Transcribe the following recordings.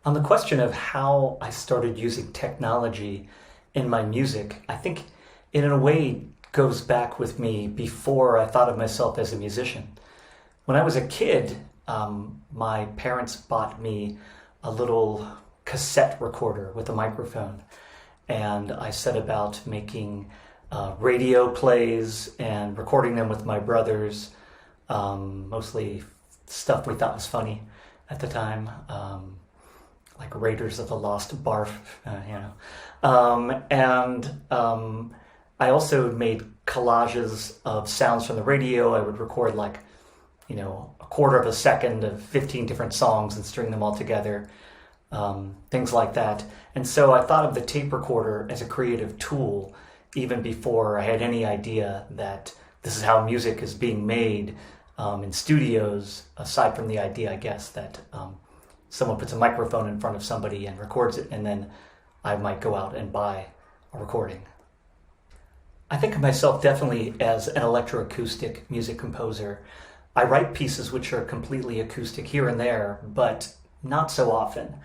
On the question of how I started using technology in my music, I think it in a way goes back with me before I thought of myself as a musician. When I was a kid, my parents bought me a little cassette recorder with a microphone, and I set about making radio plays and recording them with my brothers, mostly stuff we thought was funny at the time. Like Raiders of the Lost Barf, and I also made collages of sounds from the radio. I would record like, a quarter of a second of 15 different songs and string them all together, things like that. And so I thought of the tape recorder as a creative tool even before I had any idea that this is how music is being made in studios, aside from the idea, I guess, that someone puts a microphone in front of somebody and records it, and then I might go out and buy a recording. I think of myself definitely as an electro-acoustic music composer. I write pieces which are completely acoustic here and there, but not so often.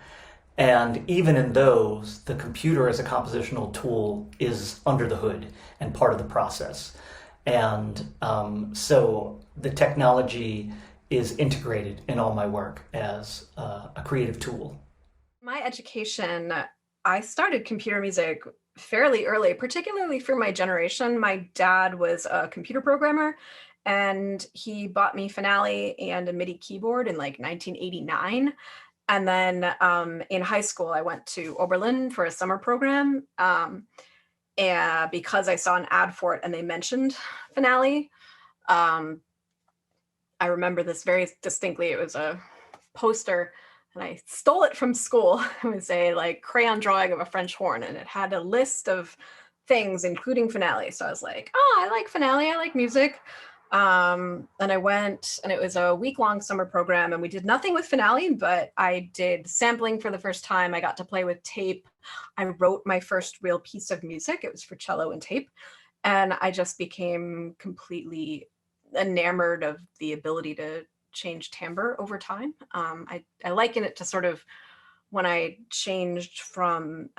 And even in those, the computer as a compositional tool is under the hood and part of the process. And so the technology is integrated in all my work as a creative tool. My education, I started computer music fairly early, particularly for my generation. My dad was a computer programmer and he bought me Finale and a MIDI keyboard in like 1989. And then in high school, I went to Oberlin for a summer program. And because I saw an ad for it and they mentioned Finale, um, I remember this very distinctly. It was a poster and I stole it from school. It was a like crayon drawing of a French horn and it had a list of things, including Finale. So I was like, oh, I like Finale. I like music. And I went and it was a week-long summer program and we did nothing with Finale, but I did sampling for the first time. I got to play with tape. I wrote my first real piece of music. It was for cello and tape. And I just became completely enamored of the ability to change timbre over time. I liken it to sort of when I changed from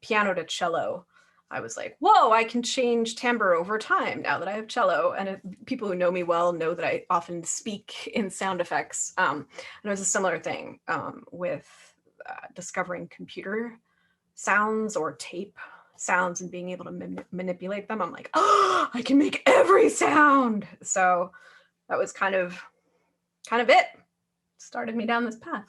piano to cello. I was like, whoa, I can change timbre over time now that I have cello. And people who know me well know that I often speak in sound effects. And it was a similar thing with discovering computer sounds or tape sounds and being able to manipulate them. I'm like, oh, I can make every sound. So that was kind of it. Started me down this path.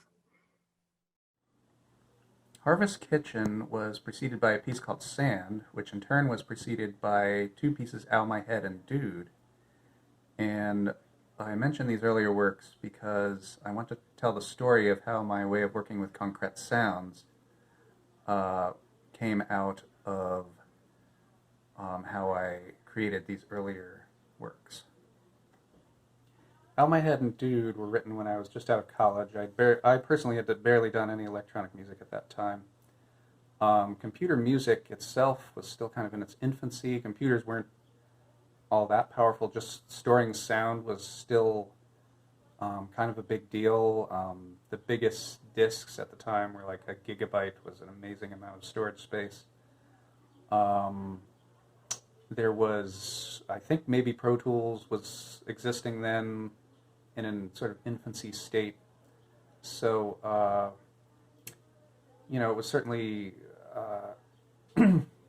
Harvest Kitchen was preceded by a piece called Sand, which in turn was preceded by two pieces, Out My Head and Dude. And I mentioned these earlier works because I want to tell the story of how my way of working with concrete sounds came out of how I created these earlier works. Out My Head and Dude were written when I was just out of college. I personally had barely done any electronic music at that time. Computer music itself was still kind of in its infancy. Computers weren't all that powerful. Just storing sound was still kind of a big deal. The biggest disks at the time were like a gigabyte, was an amazing amount of storage space. There was, I think maybe Pro Tools was existing then in a sort of infancy state. So, it was certainly,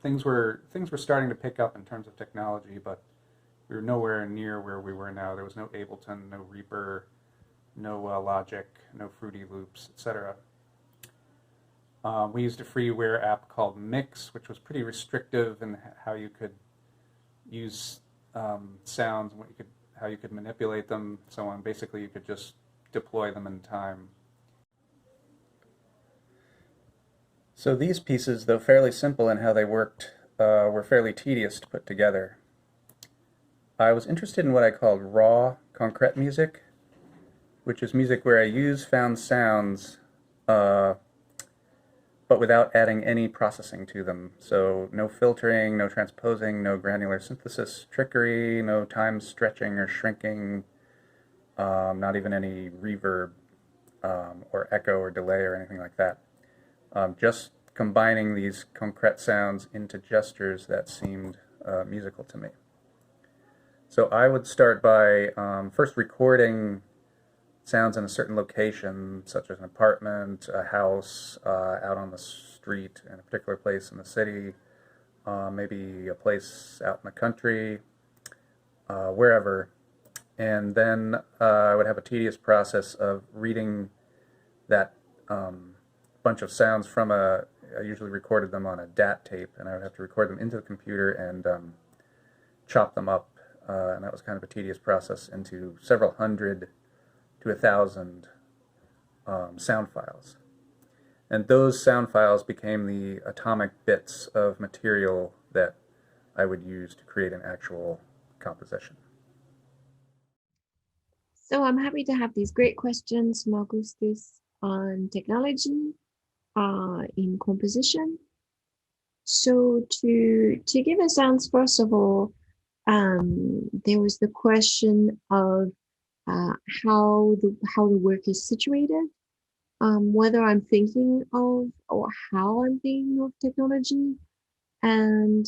things were starting to pick up in terms of technology, but we were nowhere near where we were now. There was no Ableton, no Reaper, no Logic, no Fruity Loops, etc. We used a freeware app called Mix, which was pretty restrictive in how you could use sounds, how you could manipulate them, so on. Basically, you could just deploy them in time. So these pieces, though fairly simple in how they worked, were fairly tedious to put together. I was interested in what I called raw, concrete music, which is music where I use found sounds, but without adding any processing to them. So no filtering, no transposing, no granular synthesis trickery, no time stretching or shrinking, not even any reverb. or echo or delay or anything like that. Just combining these concrete sounds into gestures that seemed musical to me. So I would start by first recording sounds in a certain location, such as an apartment, a house, out on the street, in a particular place in the city, maybe a place out in the country, wherever. And then I would have a tedious process of reading that bunch of sounds from I usually recorded them on a DAT tape, and I would have to record them into the computer and chop them up. And that was kind of a tedious process into several hundred to 1,000 sound files. And those sound files became the atomic bits of material that I would use to create an actual composition. So I'm happy to have these great questions from Augustus on technology in composition. So to give a sense, first of all, there was the question of how the work is situated, whether I'm thinking of or how I'm thinking of technology. And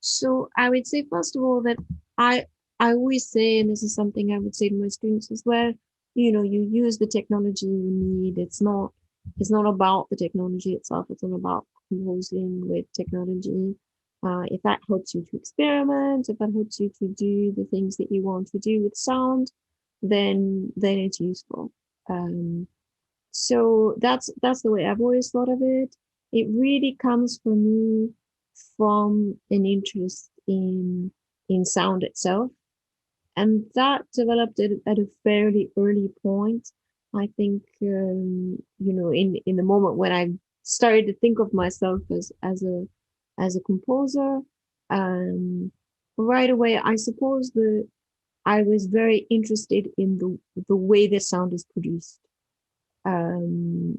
so I would say, first of all, that I always say, and this is something I would say to my students as well, you use the technology you need. It's not about the technology itself. It's not about composing with technology. If that helps you to experiment, if that helps you to do the things that you want to do with sound, then it's useful. So that's the way I've always thought of it. It really comes for me from an interest in sound itself, and that developed at a fairly early point. I think in the moment when I started to think of myself as a composer, right away I suppose I was very interested in the way the sound is produced. And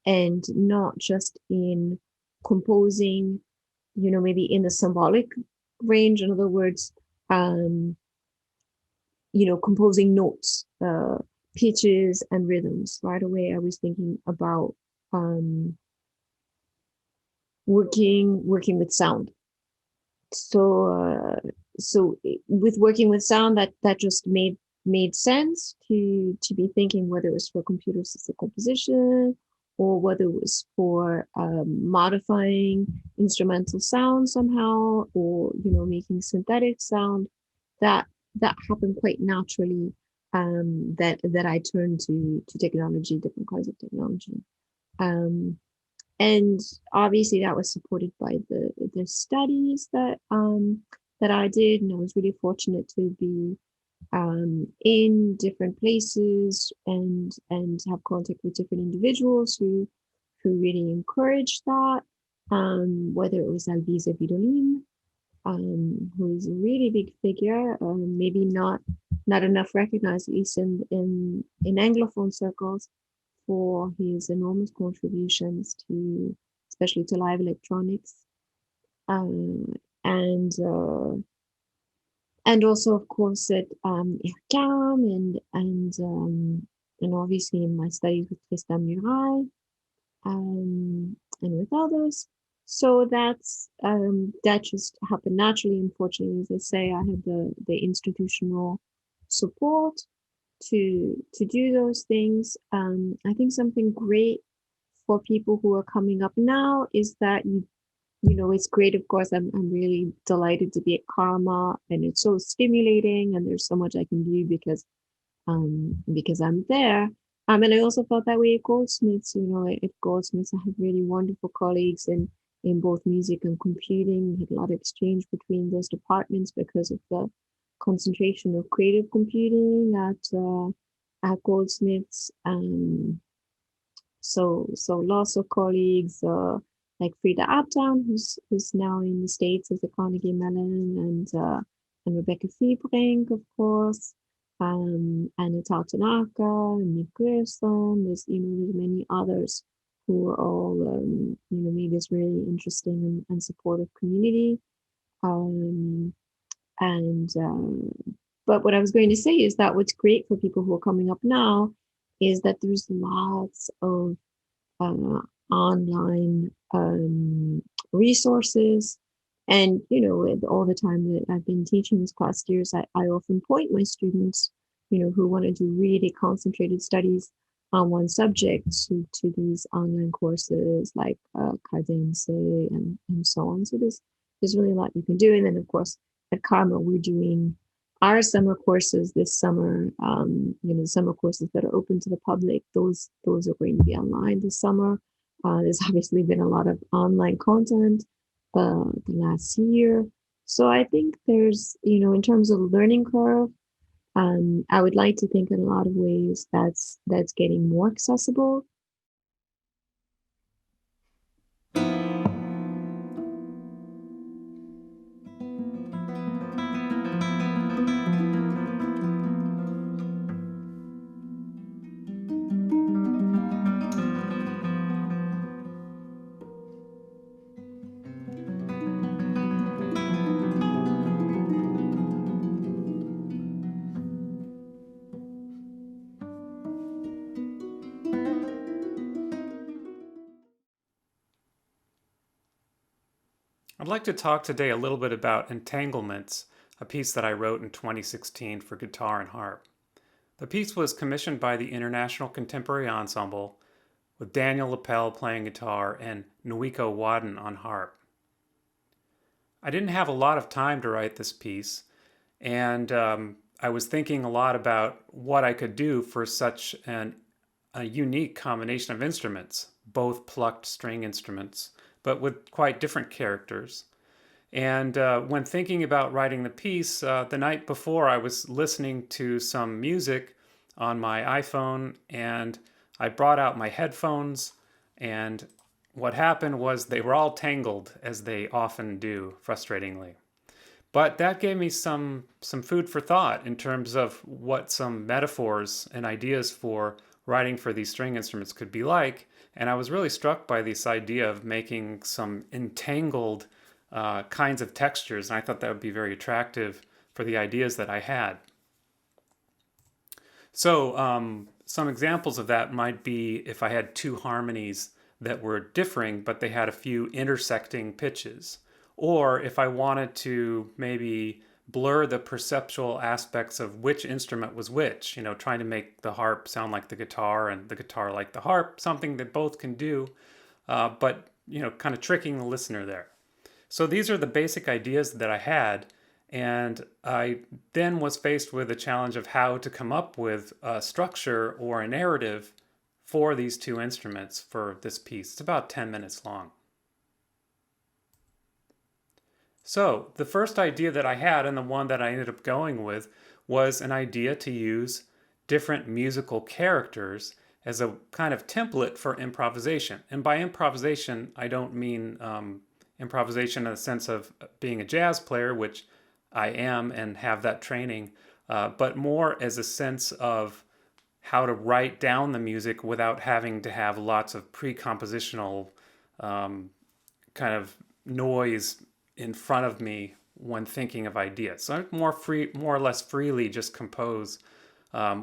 not just in composing, maybe in the symbolic range. In other words, composing notes, pitches, and rhythms. Right away, I was thinking about working with sound. So with working with sound, that just made sense to be thinking whether it was for computer assisted composition or whether it was for modifying instrumental sound somehow, or making synthetic sound. That happened quite naturally. That I turned to technology, different kinds of technology, and obviously that was supported by the studies that I did, and I was really fortunate to be in different places and have contact with different individuals who really encouraged that, whether it was Alvise Vidolin, who is a really big figure, maybe not enough recognized, at least in Anglophone circles, for his enormous contributions to, especially to live electronics, and also, of course, at IRCAM and obviously in my studies with Tristan Murail, and with others. So that just happened naturally. Unfortunately, as I say, I had the institutional support to do those things. I think something great for people who are coming up now is that it's great. Of course, I'm really delighted to be at Karma, and it's so stimulating, and there's so much I can do because I'm there. And I also felt that way at Goldsmiths. At Goldsmiths, I have really wonderful colleagues in both music and computing. We had a lot of exchange between those departments because of the concentration of creative computing at Goldsmiths. So lots of colleagues like Frida Uptown, who's now in the States as a Carnegie Mellon, and Rebecca Fiebring, of course, and Natal Tanaka, and Nick Grierson. There's many others who are all made this really interesting and supportive community. But what I was going to say is that what's great for people who are coming up now is that there's lots of online resources. And, with all the time that I've been teaching these past years, I often point my students, who want to do really concentrated studies on one subject to these online courses like Cadence and so on. So there's really a lot you can do. And then, of course, at Karma, we're doing our summer courses this summer. The summer courses that are open to the public, those are going to be online this summer. There's obviously been a lot of online content the last year. So I think there's, in terms of learning curve, I would like to think in a lot of ways that's getting more accessible. I'd like to talk today a little bit about Entanglements, a piece that I wrote in 2016 for guitar and harp. The piece was commissioned by the International Contemporary Ensemble, with Daniel Lapel playing guitar and Nwiko Wadden on harp. I didn't have a lot of time to write this piece, and I was thinking a lot about what I could do for such a unique combination of instruments, both plucked string instruments, but with quite different characters. And when thinking about writing the piece, the night before I was listening to some music on my iPhone, and I brought out my headphones, and what happened was they were all tangled, as they often do, frustratingly. But that gave me some food for thought in terms of what some metaphors and ideas for writing for these string instruments could be like. And I was really struck by this idea of making some entangled kinds of textures. And I thought that would be very attractive for the ideas that I had. So some examples of that might be if I had two harmonies that were differing, but they had a few intersecting pitches. Or if I wanted to maybe blur the perceptual aspects of which instrument was which, trying to make the harp sound like the guitar and the guitar like the harp, something that both can do, but, kind of tricking the listener there. So these are the basic ideas that I had, and I then was faced with the challenge of how to come up with a structure or a narrative for these two instruments for this piece. It's about 10 minutes long. So the first idea that I had, and the one that I ended up going with, was an idea to use different musical characters as a kind of template for improvisation. And by improvisation, I don't mean improvisation in the sense of being a jazz player, which I am and have that training, but more as a sense of how to write down the music without having to have lots of pre-compositional kind of noise in front of me when thinking of ideas. So I more or less freely just compose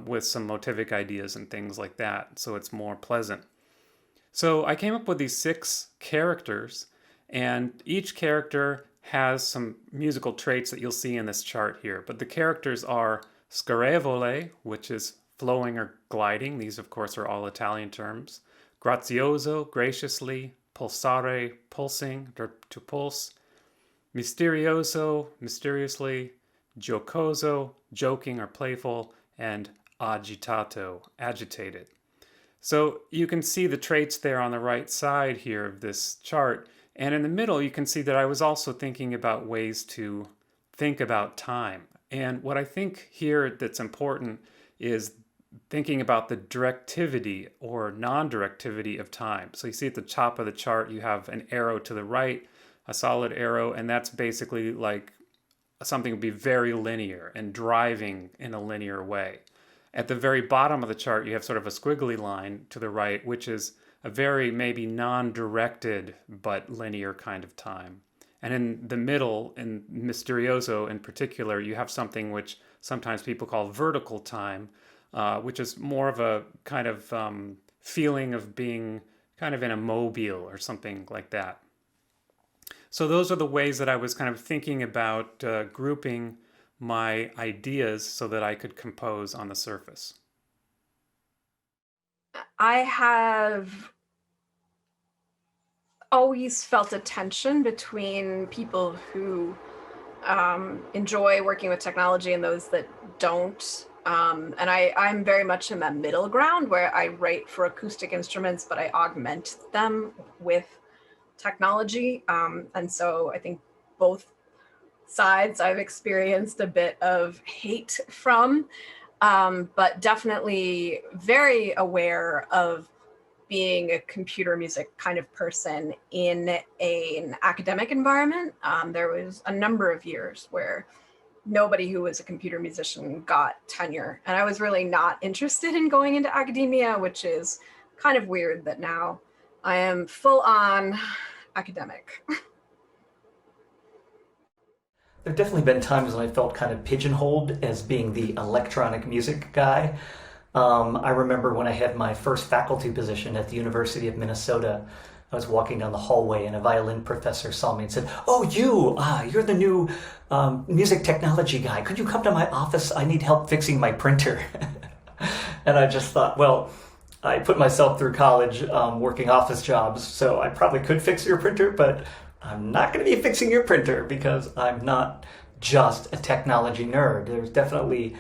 with some motivic ideas and things like that, so it's more pleasant. So I came up with these 6 characters, and each character has some musical traits that you'll see in this chart here. But the characters are scarevole, which is flowing or gliding. These, of course, are all Italian terms. Grazioso, graciously. Pulsare, pulsing, to pulse. Misterioso, mysteriously. Giocoso, joking or playful. And agitato, agitated. So you can see the traits there on the right side here of this chart. And in the middle, you can see that I was also thinking about ways to think about time. And what I think here that's important is thinking about the directivity or non-directivity of time. So you see at the top of the chart, you have an arrow to the right, a solid arrow, and that's basically like something would be very linear and driving in a linear way. At the very bottom of the chart, you have sort of a squiggly line to the right, which is a very maybe non-directed but linear kind of time. And in the middle, in Misterioso in particular, you have something which sometimes people call vertical time, which is more of a kind of feeling of being kind of in a mobile or something like that. So those are the ways that I was kind of thinking about grouping my ideas so that I could compose on the surface. I have always felt a tension between people who enjoy working with technology and those that don't. And I'm very much in that middle ground where I write for acoustic instruments, but I augment them with technology. And so I think both sides I've experienced a bit of hate from, but definitely very aware of being a computer music kind of person in an academic environment. There was a number of years where nobody who was a computer musician got tenure. And I was really not interested in going into academia, which is kind of weird that now I am full on academic. There have definitely been times when I felt kind of pigeonholed as being the electronic music guy. I remember when I had my first faculty position at the University of Minnesota, I was walking down the hallway and a violin professor saw me and said, "Oh, you're the new music technology guy. Could you come to my office? I need help fixing my printer." And I just thought, well, I put myself through college working office jobs, so I probably could fix your printer, but I'm not going to be fixing your printer because I'm not just a technology nerd. There's definitely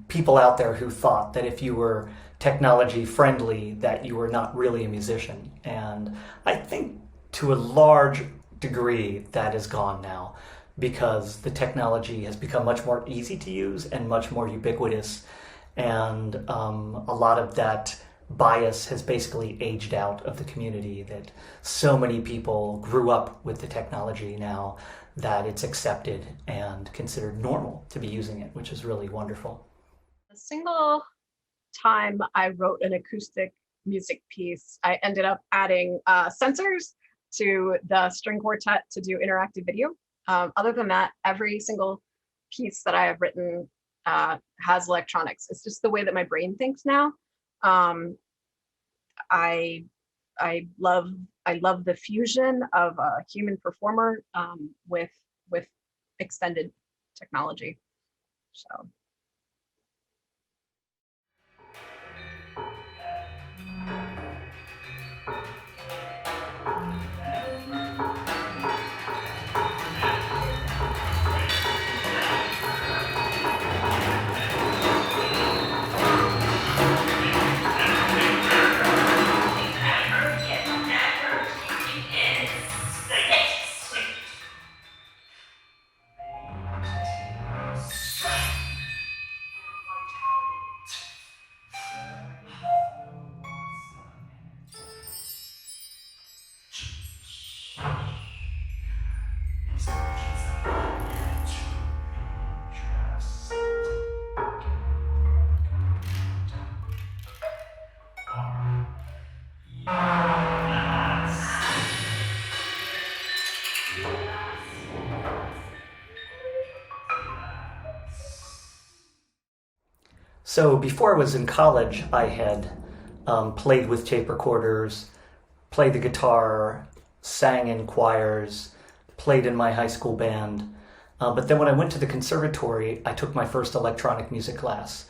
people out there who thought that if you were technology friendly, that you were not really a musician. And I think to a large degree that is gone now because the technology has become much more easy to use and much more ubiquitous. And a lot of that bias has basically aged out of the community, that so many people grew up with the technology now that it's accepted and considered normal to be using it, which is really wonderful. A single time I wrote an acoustic music piece, I ended up adding sensors to the string quartet to do interactive video. Other than that, every single piece that I have written has electronics. It's just the way that my brain thinks now. I love the fusion of a human performer with extended technology. So. So before I was in college, I had played with tape recorders, played the guitar, sang in choirs, played in my high school band. But then when I went to the conservatory, I took my first electronic music class.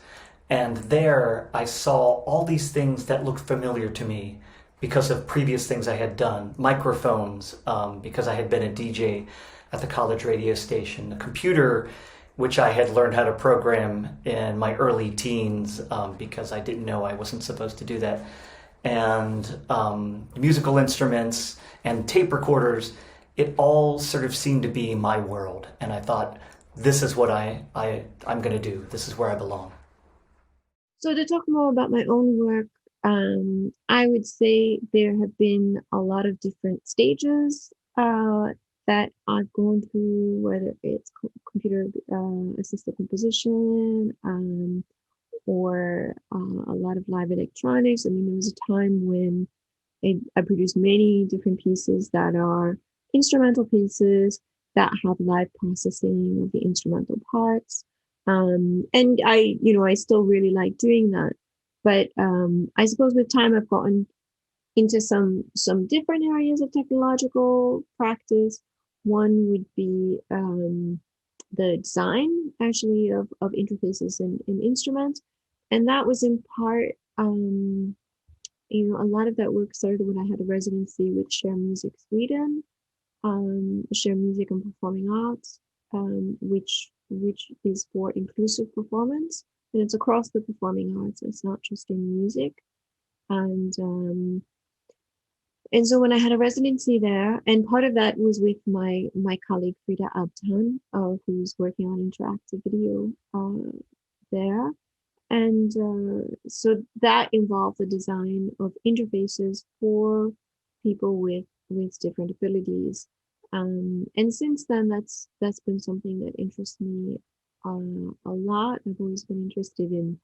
And there I saw all these things that looked familiar to me because of previous things I had done. Microphones, because I had been a DJ at the college radio station. The computer, which I had learned how to program in my early teens because I didn't know I wasn't supposed to do that. And musical instruments and tape recorders, it all sort of seemed to be my world. And I thought, this is what I'm going to do. This is where I belong. So to talk more about my own work, I would say there have been a lot of different stages that I've gone through, whether it's computer assisted composition or a lot of live electronics. I mean, there was a time when I produced many different pieces that are instrumental pieces that have live processing of the instrumental parts. And I still really like doing that. But I suppose with time I've gotten into some different areas of technological practice. One would be the design actually of interfaces in instruments. And that was in part, a lot of that work started when I had a residency with Share Music Sweden, Share Music and Performing Arts, which is for inclusive performance. And it's across the performing arts. It's not just in music. And so when I had a residency there, and part of that was with my colleague Frida Abtan, who's working on interactive video there. And so that involved the design of interfaces for people with different abilities. And since then, that's been something that interests me a lot. I've always been interested in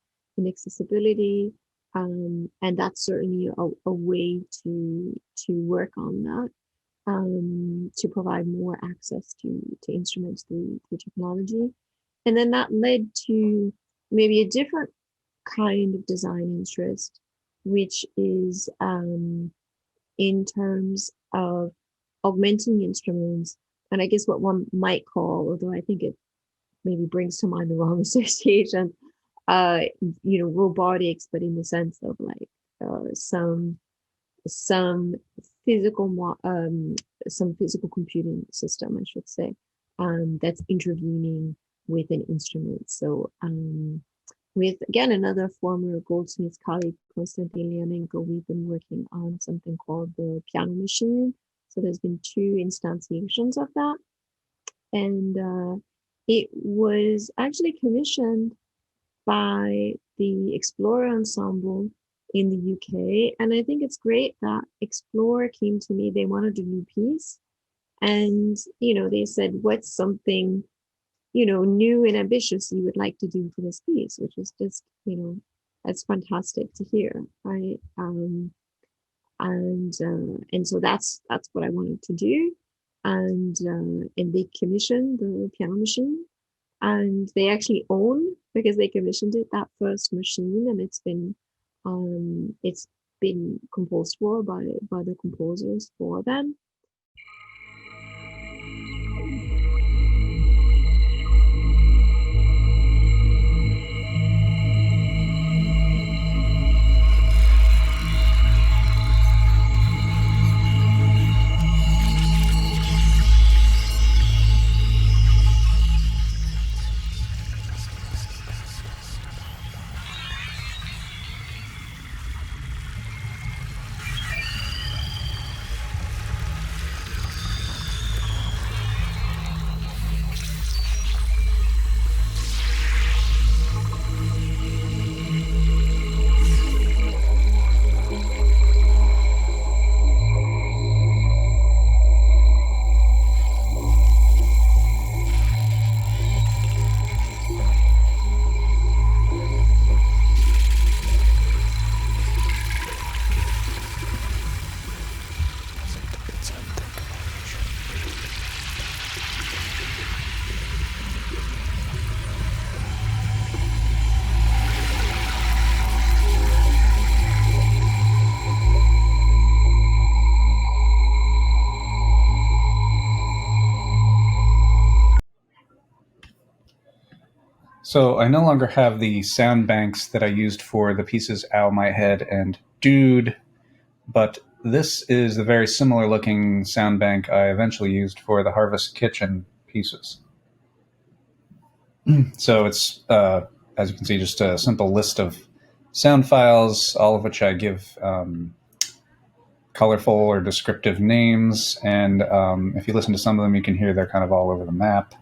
accessibility. And that's certainly a way to work on that, to provide more access to instruments through technology. And then that led to maybe a different kind of design interest, which is in terms of augmenting instruments. And I guess what one might call, although I think it maybe brings to mind the wrong association, robotics, but in the sense of like some physical some physical computing system, I should say, that's intervening with an instrument. So with again another former Goldsmiths colleague, Konstantin Leonenko, we've been working on something called the piano machine. So there's been 2 instantiations of that, and it was actually commissioned by the Explorer Ensemble in the UK. And I think it's great that Explorer came to me. They wanted a new piece. And, they said, what's something, new and ambitious you would like to do for this piece, which is just, that's fantastic to hear, right? And so that's what I wanted to do. And they commissioned the piano machine. And they actually own, because they commissioned it, that first machine, and it's been composed for by the composers for them. So I no longer have the sound banks that I used for the pieces Ow My Head and Dude, but this is the very similar looking sound bank I eventually used for the Harvest Kitchen pieces. So it's, as you can see, just a simple list of sound files, all of which I give colorful or descriptive names. And if you listen to some of them, you can hear they're kind of all over the map.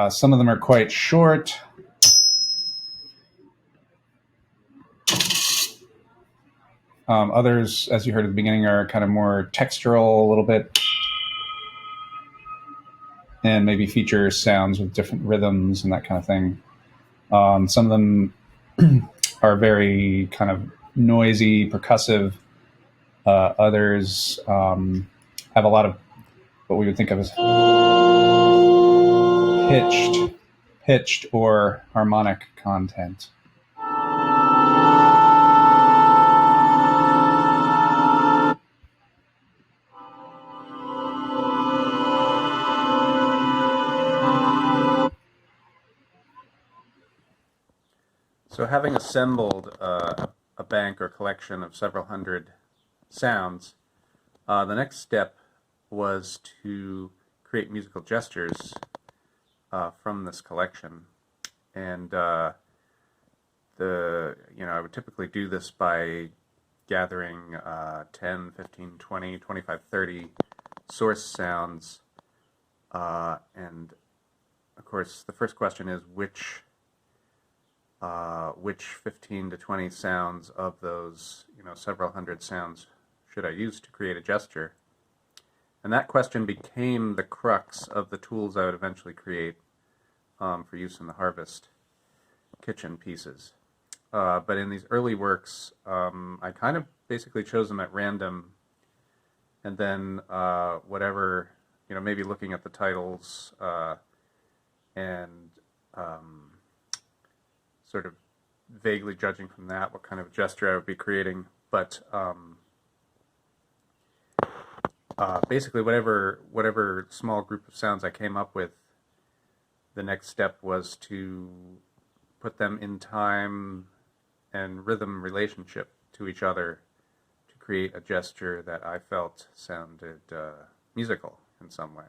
Some of them are quite short. Others, as you heard at the beginning, are kind of more textural a little bit, and maybe feature sounds with different rhythms and that kind of thing. Some of them are very kind of noisy, percussive. Others have a lot of what we would think of as pitched or harmonic content. So having assembled a bank or collection of several hundred sounds, the next step was to create musical gestures from this collection. And I would typically do this by gathering 10, 15, 20, 25, 30 source sounds. And of course, the first question is which 15 to 20 sounds of those, several hundred sounds should I use to create a gesture? And that question became the crux of the tools I would eventually create for use in the Harvest kitchen pieces. But in these early works, I kind of basically chose them at random, and then whatever, maybe looking at the titles and sort of vaguely judging from that what kind of gesture I would be creating. But basically whatever small group of sounds I came up with, the next step was to put them in time and rhythm relationship to each other to create a gesture that I felt sounded musical in some way.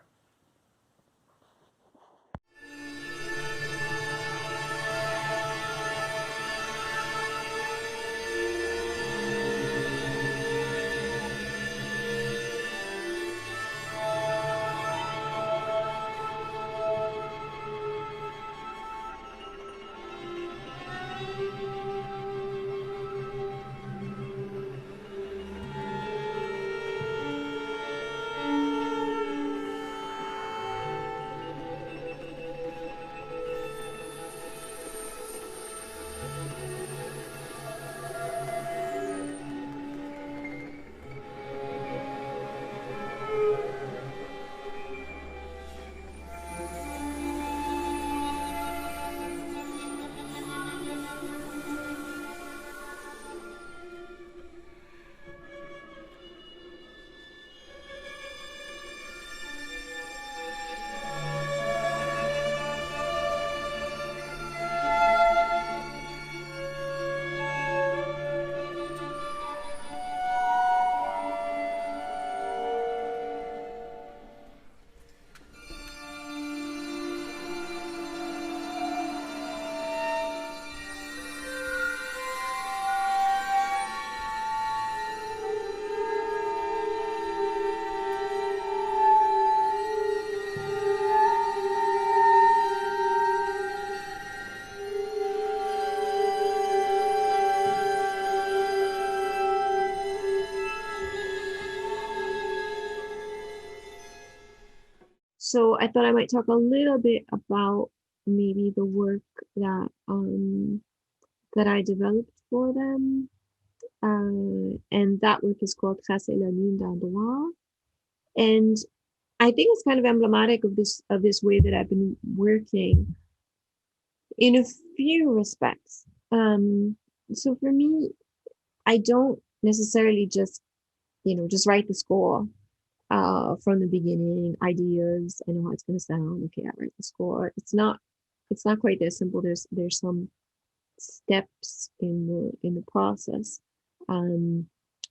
So I thought I might talk a little bit about maybe the work that I developed for them. And that work is called Tracer la lune d'un doigt. And I think it's kind of emblematic of this way that I've been working in a few respects. So for me, I don't necessarily just write the score from the beginning, ideas, I know how it's going to sound, okay, I write the score. It's not quite that simple. There's some steps in the process.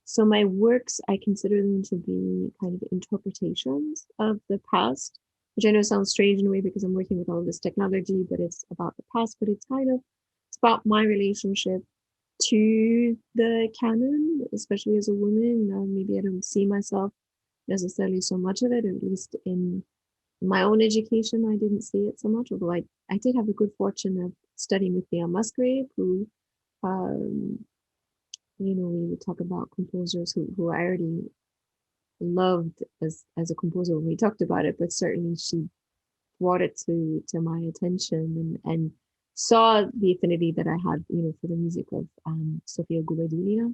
So my works, I consider them to be kind of interpretations of the past, which I know sounds strange in a way because I'm working with all this technology, but it's about the past, but it's about my relationship to the canon, especially as a woman. Maybe I don't see myself necessarily so much of it, or at least in my own education, I didn't see it so much, although I did have the good fortune of studying with Leon Musgrave, who, we would talk about composers who I already loved as a composer when we talked about it, but certainly she brought it to my attention and saw the affinity that I had, for the music of Sofia Gubaidulia.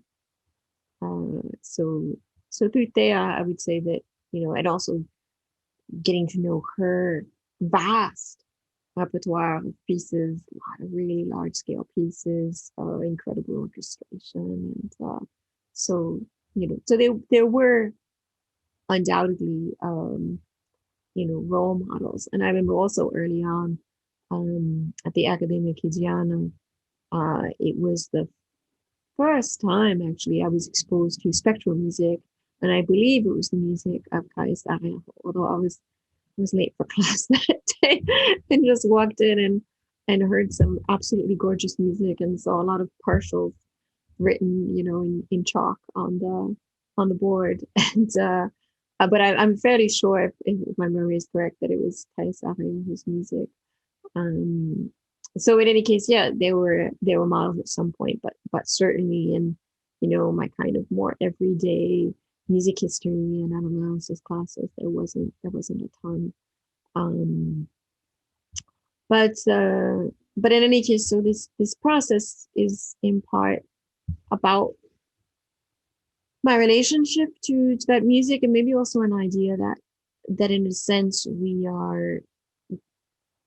So through Thea, I would say that, and also getting to know her vast repertoire of pieces, a lot of really large scale pieces, incredible orchestration, and so there were undoubtedly role models. And I remember also early on at the Accademia Chigiana, it was the first time actually I was exposed to spectral music, and I believe it was the music of Kais Arellano, although I was late for class that day and just walked in and heard some absolutely gorgeous music and saw a lot of partials written, in chalk on the board. And but I'm fairly sure if my memory is correct that it was Kais Arellano's music. So in any case, yeah, they were models at some point, but certainly in my kind of more everyday music history and analysis classes, there wasn't a ton. But in any case, so this process is in part about my relationship to that music, and maybe also an idea that in a sense we are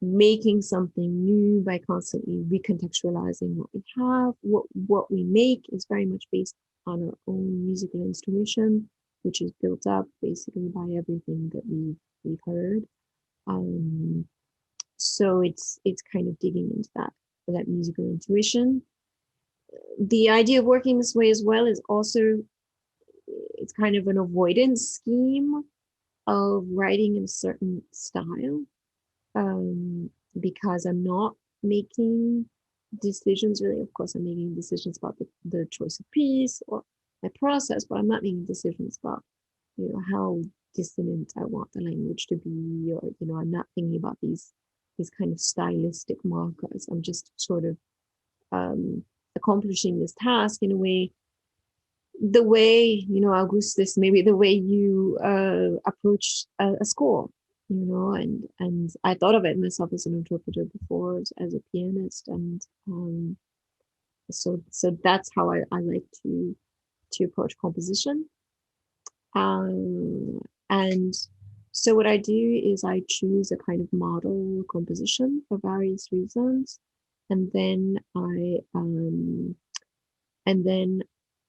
making something new by constantly recontextualizing what we have. What we make is very much based on our own musical intuition, which is built up basically by everything that we've heard. So it's kind of digging into that musical intuition. The idea of working this way as well is also, it's kind of an avoidance scheme of writing in a certain style, because I'm not making decisions really. Of course, I'm making decisions about the choice of piece or my process, but I'm not making decisions about how dissonant I want the language to be, or I'm not thinking about these kind of stylistic markers. I'm just sort of accomplishing this task in a way, the way Augustus, maybe the way you approach a score, and I thought of it myself as an interpreter before, as a pianist, and so that's how I like to approach composition. And so what I do is I choose a kind of model composition for various reasons, and then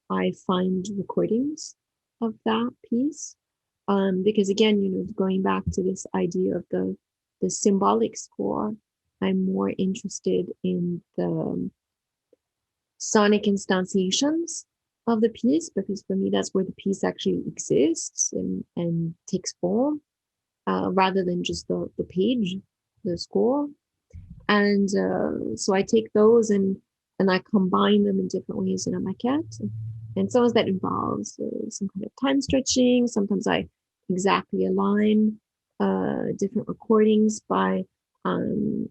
I find recordings of that piece, because again, going back to this idea of the symbolic score, I'm more interested in the sonic instantiations of the piece, because for me that's where the piece actually exists and takes form, rather than just the page, the score. And so I take those and I combine them in different ways in a maquette. And sometimes that involves some kind of time stretching. Sometimes I exactly align different recordings by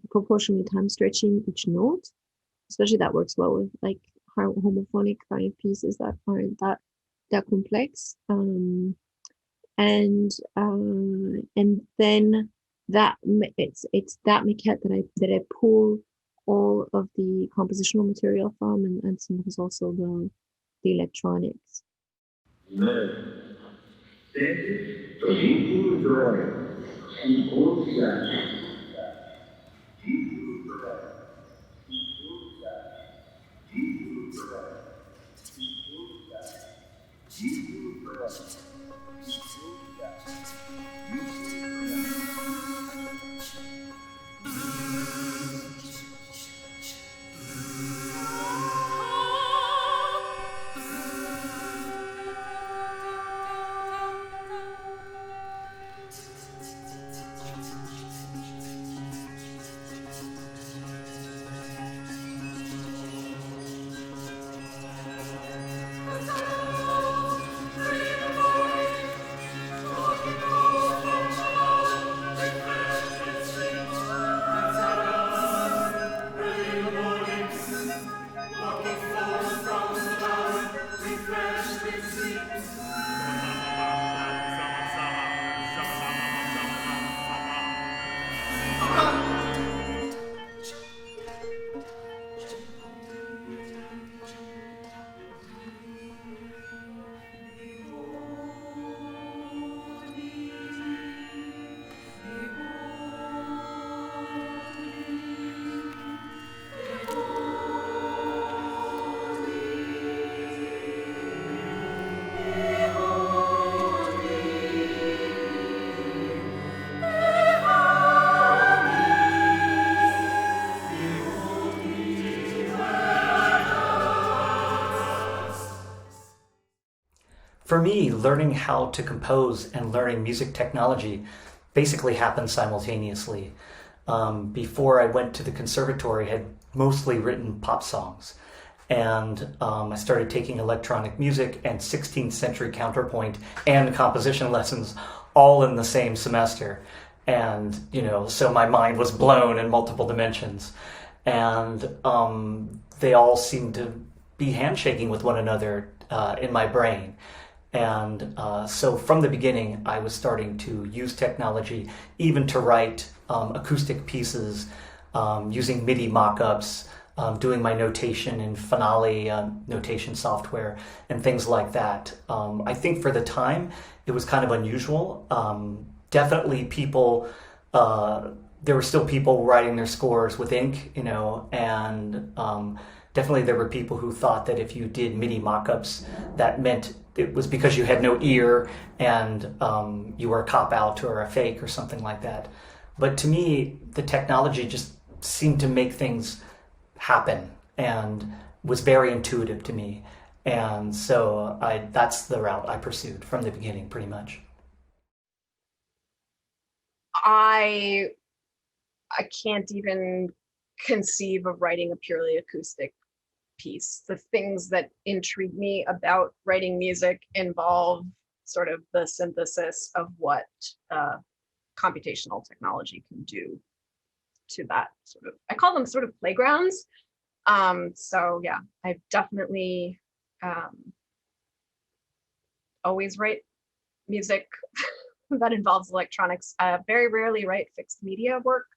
proportionally time stretching each note. Especially that works well with like homophonic kind of pieces that aren't that complex. And then it's that maquette that I pull all of the compositional material from, and sometimes also the electronics. For me, learning how to compose and learning music technology basically happened simultaneously. Before I went to the conservatory, I had mostly written pop songs. And I started taking electronic music and 16th century counterpoint and composition lessons all in the same semester. And, so my mind was blown in multiple dimensions. And they all seemed to be handshaking with one another in my brain. And so from the beginning, I was starting to use technology even to write acoustic pieces using MIDI mock-ups, doing my notation in Finale notation software and things like that. I think for the time, it was kind of unusual. Definitely people, there were still people writing their scores with ink, and definitely there were people who thought that if you did MIDI mock-ups, that meant it was because you had no ear and you were a cop-out or a fake or something like that. But to me, the technology just seemed to make things happen and was very intuitive to me. And so that's the route I pursued from the beginning, pretty much. I can't even conceive of writing a purely acoustic piece. The things that intrigue me about writing music involve sort of the synthesis of what computational technology can do to that sort of, I call them sort of playgrounds. So yeah, I've definitely always write music that involves electronics. Very rarely write fixed media work.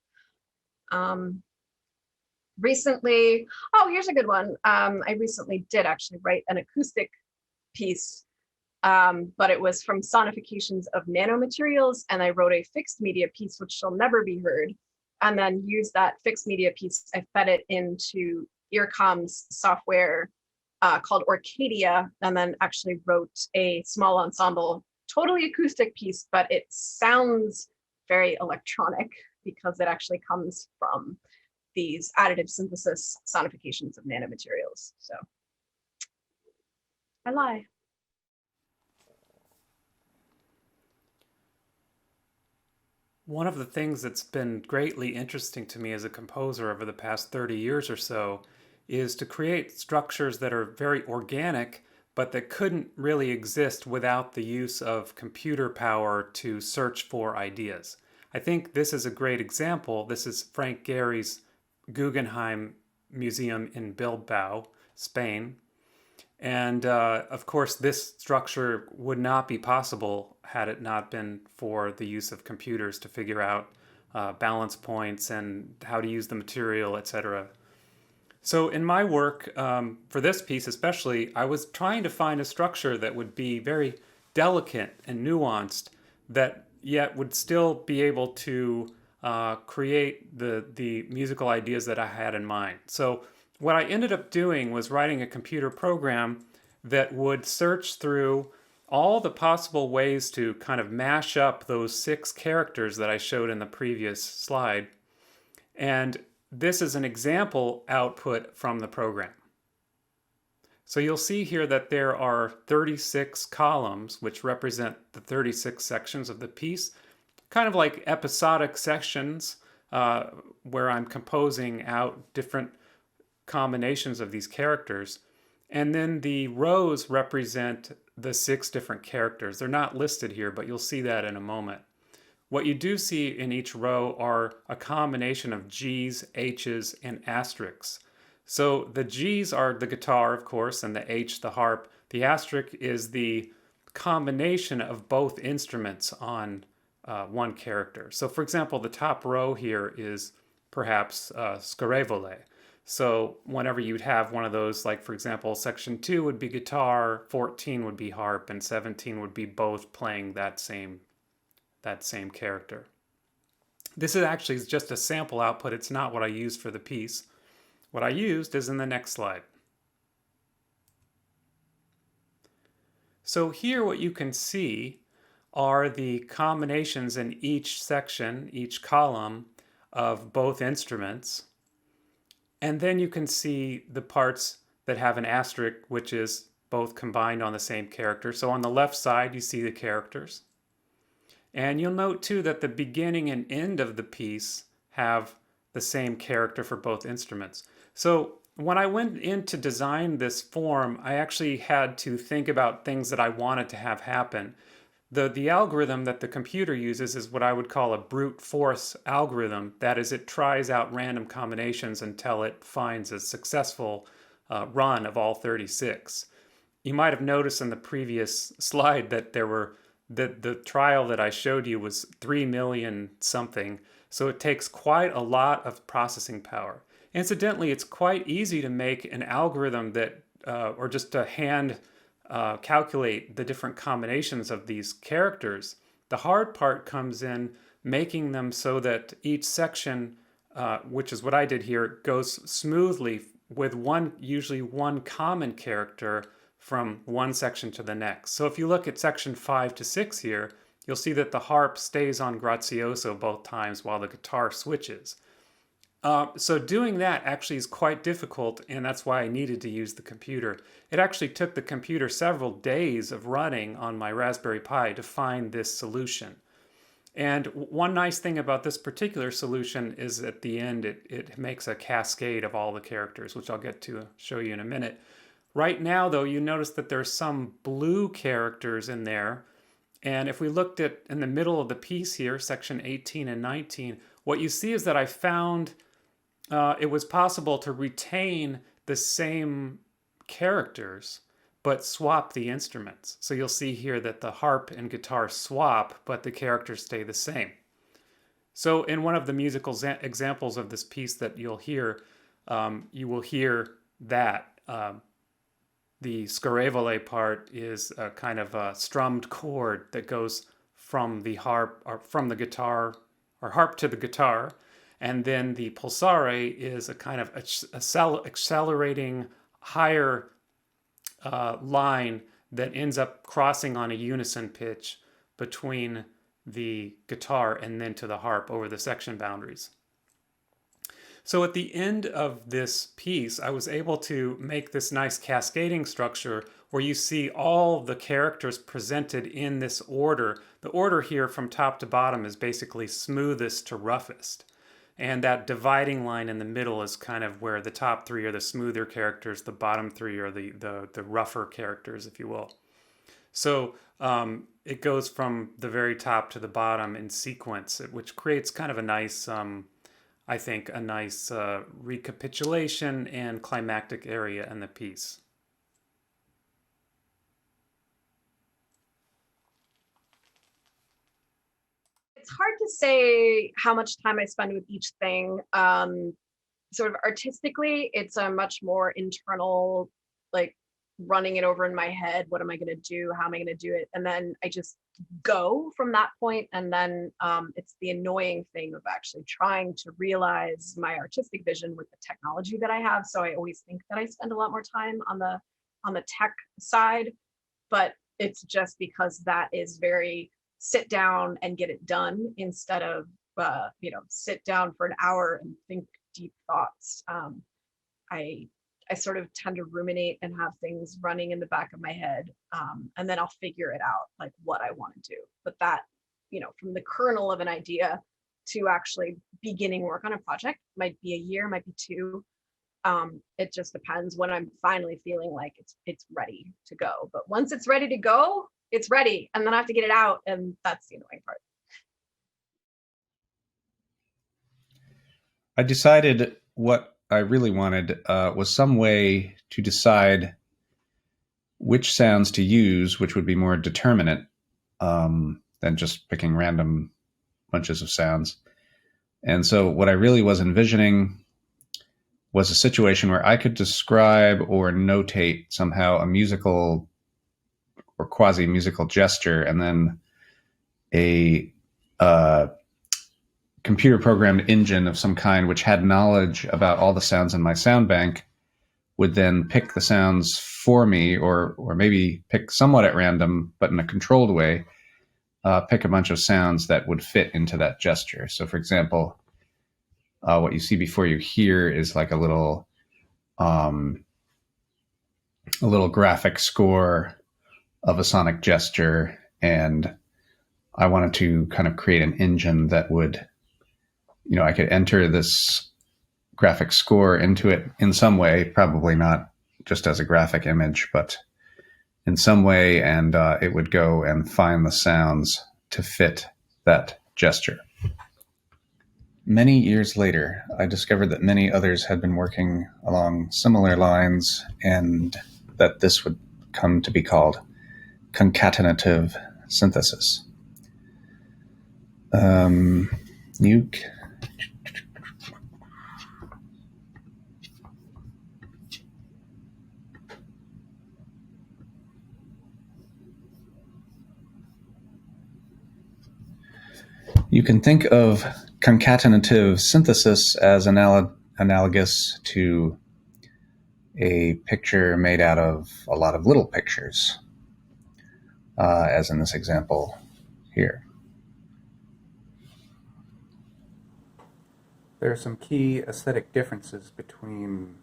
Recently, here's a good one. I recently did actually write an acoustic piece, but it was from sonifications of nanomaterials, and I wrote a fixed media piece which shall never be heard, and then used that fixed media piece. I fed it into Earcom's software called Orcadia, and then actually wrote a small ensemble, totally acoustic piece, but it sounds very electronic because it actually comes from these additive synthesis sonifications of nanomaterials. So I lie. One of the things that's been greatly interesting to me as a composer over the past 30 years or so is to create structures that are very organic, but that couldn't really exist without the use of computer power to search for ideas. I think this is a great example. This is Frank Gehry's Guggenheim Museum in Bilbao, Spain. And of course, this structure would not be possible had it not been for the use of computers to figure out balance points and how to use the material, etc. So in my work, for this piece especially, I was trying to find a structure that would be very delicate and nuanced, that yet would still be able to create the musical ideas that I had in mind. So what I ended up doing was writing a computer program that would search through all the possible ways to kind of mash up those 6 characters that I showed in the previous slide. And this is an example output from the program. So you'll see here that there are 36 columns, which represent the 36 sections of the piece, kind of like episodic sections where I'm composing out different combinations of these characters. And then the rows represent the 6 different characters. They're not listed here, but you'll see that in a moment. What you do see in each row are a combination of G's, H's, and asterisks. So the G's are the guitar, of course, and the H, the harp. The asterisk is the combination of both instruments on one character. So for example, the top row here is perhaps scarevole. So whenever you'd have one of those, like for example, section 2 would be guitar, 14 would be harp, and 17 would be both playing that same character. This is actually just a sample output. It's not what I used for the piece. What I used is in the next slide. So here what you can see are the combinations in each section, each column of both instruments. And then you can see the parts that have an asterisk, which is both combined on the same character. So on the left side, you see the characters. And you'll note too that the beginning and end of the piece have the same character for both instruments. So when I went in to design this form, I actually had to think about things that I wanted to have happen. The algorithm that the computer uses is what I would call a brute force algorithm. That is, it tries out random combinations until it finds a successful run of all 36. You might have noticed in the previous slide that the trial that I showed you was 3 million something. So it takes quite a lot of processing power. Incidentally, it's quite easy to make an algorithm that, or just to hand calculate the different combinations of these characters. The hard part comes in making them so that each section, which is what I did here, goes smoothly with usually one common character from one section to the next. So if you look at section 5 to 6 here, you'll see that the harp stays on grazioso both times while the guitar switches. So doing that actually is quite difficult, and that's why I needed to use the computer. It actually took the computer several days of running on my Raspberry Pi to find this solution. And one nice thing about this particular solution is at the end it makes a cascade of all the characters, which I'll get to show you in a minute. Right now, though, you notice that there's some blue characters in there. And if we looked at in the middle of the piece here, section 18 and 19, what you see is that I found it was possible to retain the same characters, but swap the instruments. So you'll see here that the harp and guitar swap, but the characters stay the same. So in one of the musical examples of this piece that you'll hear, you will hear that. The scarevole part is a kind of a strummed chord that goes from the harp or from the guitar or harp to the guitar. And then the pulsare is a kind of accelerating higher line that ends up crossing on a unison pitch between the guitar and then to the harp over the section boundaries. So at the end of this piece, I was able to make this nice cascading structure where you see all the characters presented in this order. The order here from top to bottom is basically smoothest to roughest. And that dividing line in the middle is kind of where the top three are the smoother characters, the bottom three are the rougher characters, if you will. So it goes from the very top to the bottom in sequence, which creates kind of a nice, I think, a nice recapitulation and climactic area in the piece. It's hard to say how much time I spend with each thing. Sort of artistically, it's a much more internal, like running it over in my head. What am I going to do? How am I going to do it? And then I just go from that point. And then it's the annoying thing of actually trying to realize my artistic vision with the technology that I have. So I always think that I spend a lot more time on the tech side, but it's just because that is very sit down and get it done instead of sit down for an hour and think deep thoughts. I sort of tend to ruminate and have things running in the back of my head, and then I'll figure it out, like what I want to do. But that, from the kernel of an idea to actually beginning work on a project might be a year, might be 2. It just depends when I'm finally feeling like it's ready to go. But once it's ready to go, it's ready, and then I have to get it out, and that's the annoying part. I decided what I really wanted was some way to decide which sounds to use, which would be more determinate than just picking random bunches of sounds. And so what I really was envisioning was a situation where I could describe or notate somehow a musical or quasi-musical gesture, and then a computer-programmed engine of some kind which had knowledge about all the sounds in my sound bank would then pick the sounds for me, or maybe pick somewhat at random, but in a controlled way, pick a bunch of sounds that would fit into that gesture. So for example, what you see before you here is like a little a little graphic score of a sonic gesture, and I wanted to kind of create an engine that would, I could enter this graphic score into it in some way, probably not just as a graphic image, but in some way, and it would go and find the sounds to fit that gesture. Many years later, I discovered that many others had been working along similar lines, and that this would come to be called concatenative synthesis. You can think of concatenative synthesis as analogous to a picture made out of a lot of little pictures, as in this example here. There are some key aesthetic differences between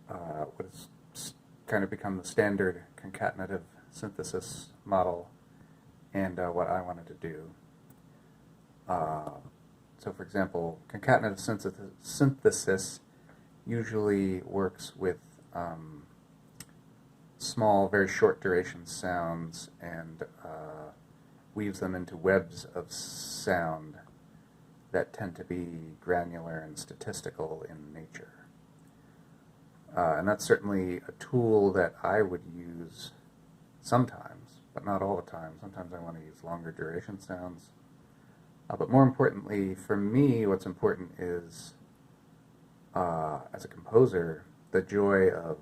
what has kind of become the standard concatenative synthesis model and what I wanted to do. So, for example, concatenative synthesis usually works with small, very short duration sounds and weaves them into webs of sound that tend to be granular and statistical in nature. And that's certainly a tool that I would use sometimes, but not all the time. Sometimes I want to use longer duration sounds. But more importantly, for me, what's important is, as a composer, the joy of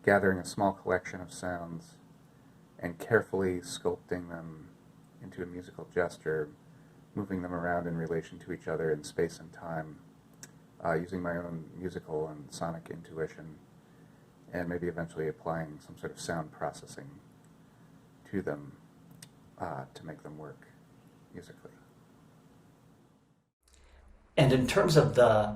gathering a small collection of sounds and carefully sculpting them into a musical gesture, moving them around in relation to each other in space and time, using my own musical and sonic intuition, and maybe eventually applying some sort of sound processing to them to make them work musically. And in terms of the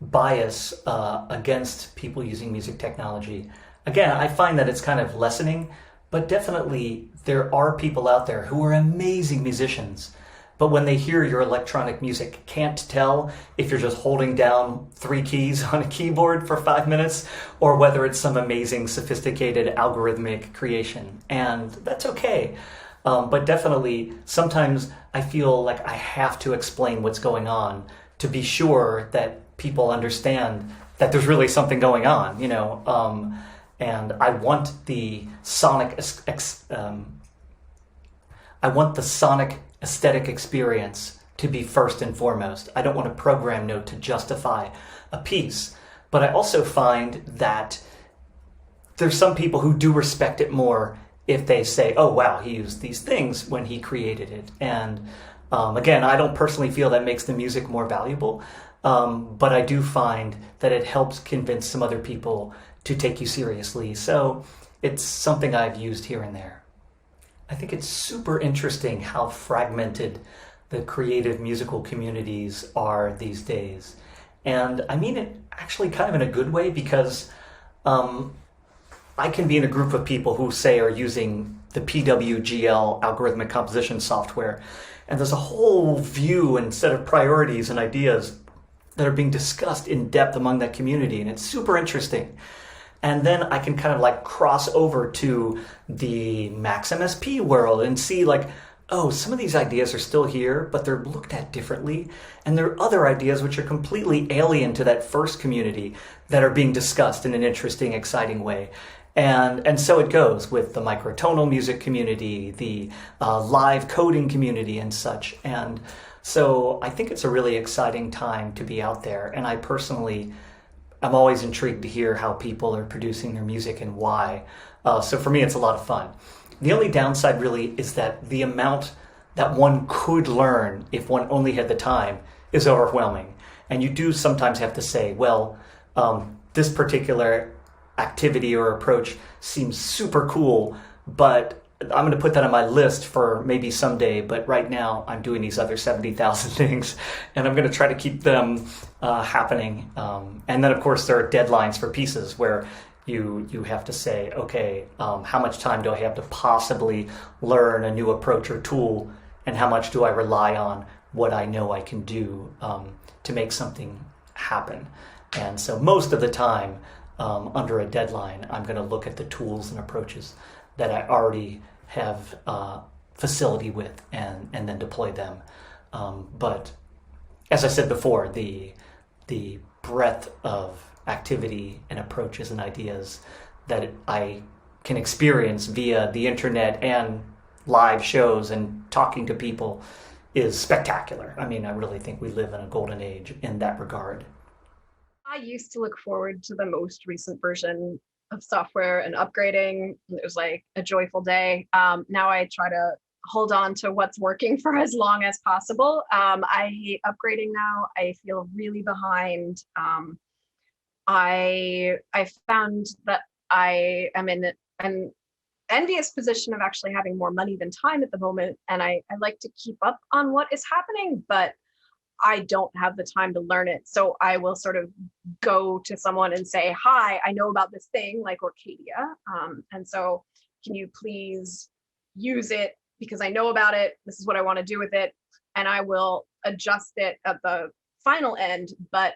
bias against people using music technology, again, I find that it's kind of lessening, but definitely there are people out there who are amazing musicians, but when they hear your electronic music, can't tell if you're just holding down 3 keys on a keyboard for 5 minutes or whether it's some amazing, sophisticated algorithmic creation. And that's okay. But definitely, sometimes I feel like I have to explain what's going on to be sure that people understand that there's really something going on, and I want the sonic aesthetic experience to be first and foremost. I don't want a program note to justify a piece, but I also find that there's some people who do respect it more if they say, oh, wow, he used these things when he created it. And again, I don't personally feel that makes the music more valuable, but I do find that it helps convince some other people to take you seriously. So it's something I've used here and there. I think it's super interesting how fragmented the creative musical communities are these days. And I mean it actually kind of in a good way, because I can be in a group of people who say are using the PWGL algorithmic composition software, and there's a whole view and set of priorities and ideas that are being discussed in depth among that community, and it's super interesting. And then I can kind of like cross over to the Max MSP world and see like, oh, some of these ideas are still here, but they're looked at differently. And there are other ideas which are completely alien to that first community that are being discussed in an interesting, exciting way. And so it goes with the microtonal music community, the live coding community and such. And so I think it's a really exciting time to be out there. And I personally, I'm always intrigued to hear how people are producing their music and why. So for me, it's a lot of fun. The only downside really is that the amount that one could learn if one only had the time is overwhelming. And you do sometimes have to say, well, this particular activity or approach seems super cool, but I'm going to put that on my list for maybe someday, but right now I'm doing these other 70,000 things, and I'm going to try to keep them happening. And then, of course, there are deadlines for pieces where you have to say, okay, how much time do I have to possibly learn a new approach or tool, and how much do I rely on what I know I can do to make something happen? And so most of the time, under a deadline, I'm going to look at the tools and approaches that I already have facility with and then deploy them. But as I said before, the breadth of activity and approaches and ideas that I can experience via the internet and live shows and talking to people is spectacular. I mean, I really think we live in a golden age in that regard. I used to look forward to the most recent version of software and upgrading. It was like a joyful day. Now I try to hold on to what's working for as long as possible. I hate upgrading now. I feel really behind. I found that I am in an envious position of actually having more money than time at the moment, and I like to keep up on what is happening, but I don't have the time to learn it. So I will sort of go to someone and say, hi, I know about this thing like Orcadia. And so can you please use it because I know about it. This is what I want to do with it. And I will adjust it at the final end, but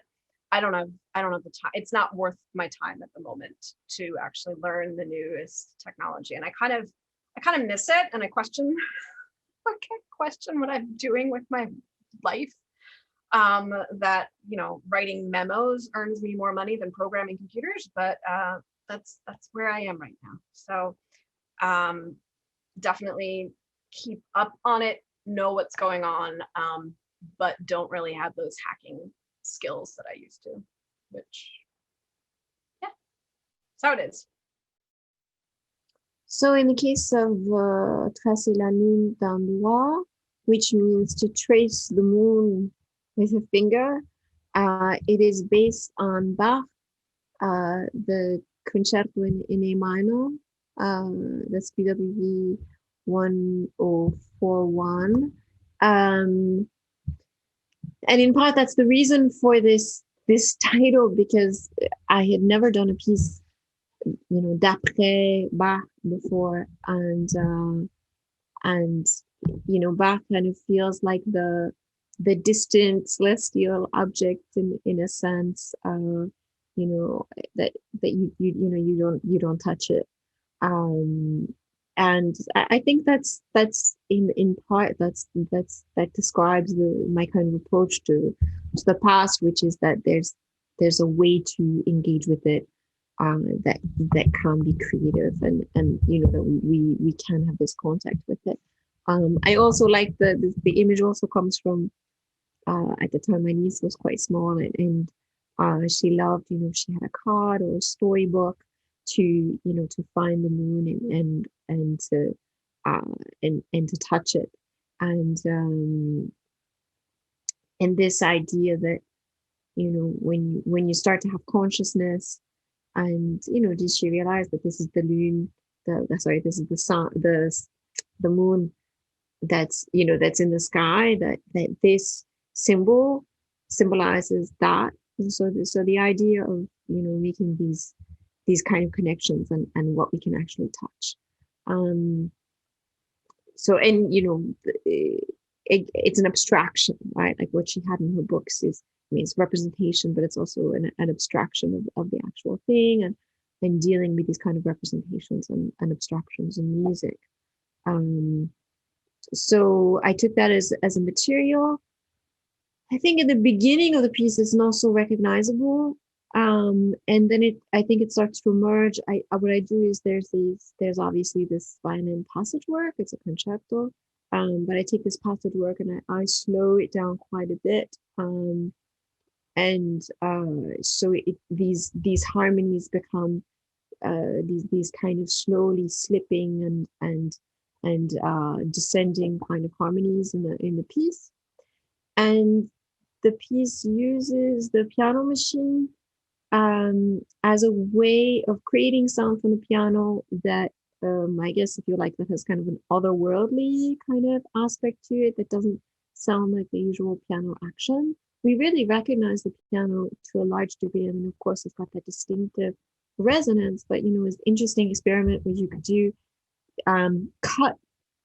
I don't have the time. It's not worth my time at the moment to actually learn the newest technology. And I kind of miss it. And I question what I'm doing with my life. That, writing memos earns me more money than programming computers, but that's where I am right now. So definitely keep up on it, know what's going on, but don't really have those hacking skills that I used to, which, yeah, that's how it is. So in the case of tracer la lune d'un doigt, which means to trace the moon with a finger, it is based on Bach, the concerto in A minor, that's BWV 1041. And in part, that's the reason for this title, because I had never done a piece, d'après Bach before, and Bach kind of feels like the distant celestial object in a sense, that you don't touch it, and I think that's in part that describes my kind of approach to the past, which is that there's a way to engage with it that can be creative, and that we can have this contact with it. I also like the image also comes from, at the time my niece was quite small, and she loved, she had a card or a storybook to find the moon and to touch it, and this idea that when you start to have consciousness, and did she realize that this is the lune, this is the sun, the moon that's that's in the sky, that this symbol symbolizes that. And so the idea of making these kind of connections and what we can actually touch, it's an abstraction, right? Like what she had in her books it's representation, but it's also an abstraction of the actual thing, and dealing with these kind of representations and abstractions in music. So I took that as a material. I think in the beginning of the piece it's not so recognizable, and then I think it starts to emerge. What I do is there's obviously this violin passage work. It's a concerto, but I take this passage work and I slow it down quite a bit, so these harmonies become these kind of slowly slipping and descending kind of harmonies in the piece. And the piece uses the piano machine as a way of creating sound from the piano that I guess if you like, that has kind of an otherworldly kind of aspect to it that doesn't sound like the usual piano action. We really recognize the piano to a large degree. I mean, of course, it's got that distinctive resonance, but it's an interesting experiment where you could do cut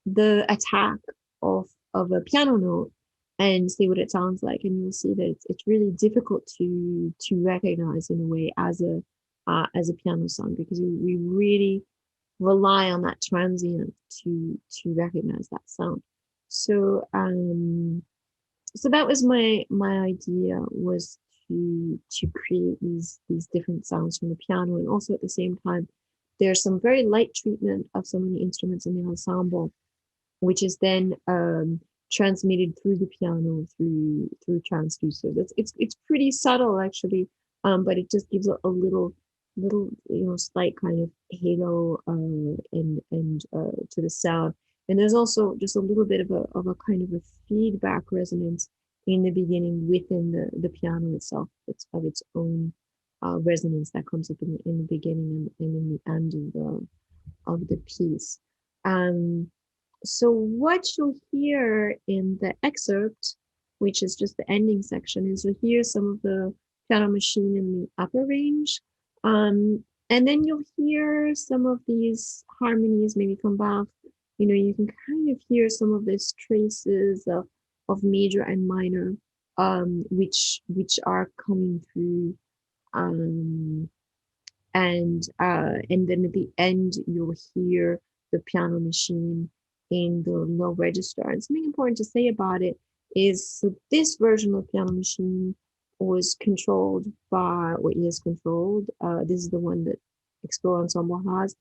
the attack of a piano note and see what it sounds like, and you'll see that it's really difficult to recognize in a way as a piano sound, because we really rely on that transient to recognize that sound. So so that was my idea, was to create these different sounds from the piano, and also at the same time there's some very light treatment of some of the instruments in the ensemble, which is then transmitted through the piano through transducers. It's pretty subtle actually, but it just gives a little slight kind of halo and to the sound. And there's also just a little bit of a kind of a feedback resonance in the beginning within the piano itself. It's of its own resonance that comes up in the beginning and in the end of the piece. So what you'll hear in the excerpt, which is just the ending section, is you'll hear some of the piano machine in the upper range. And then you'll hear some of these harmonies maybe come back. You can kind of hear some of these traces of major and minor, which are coming through. And then at the end, you'll hear the piano machine in the low register. And something important to say about it is, so this version of the piano machine was controlled by, or is controlled. This is the one that Explore Ensemble has.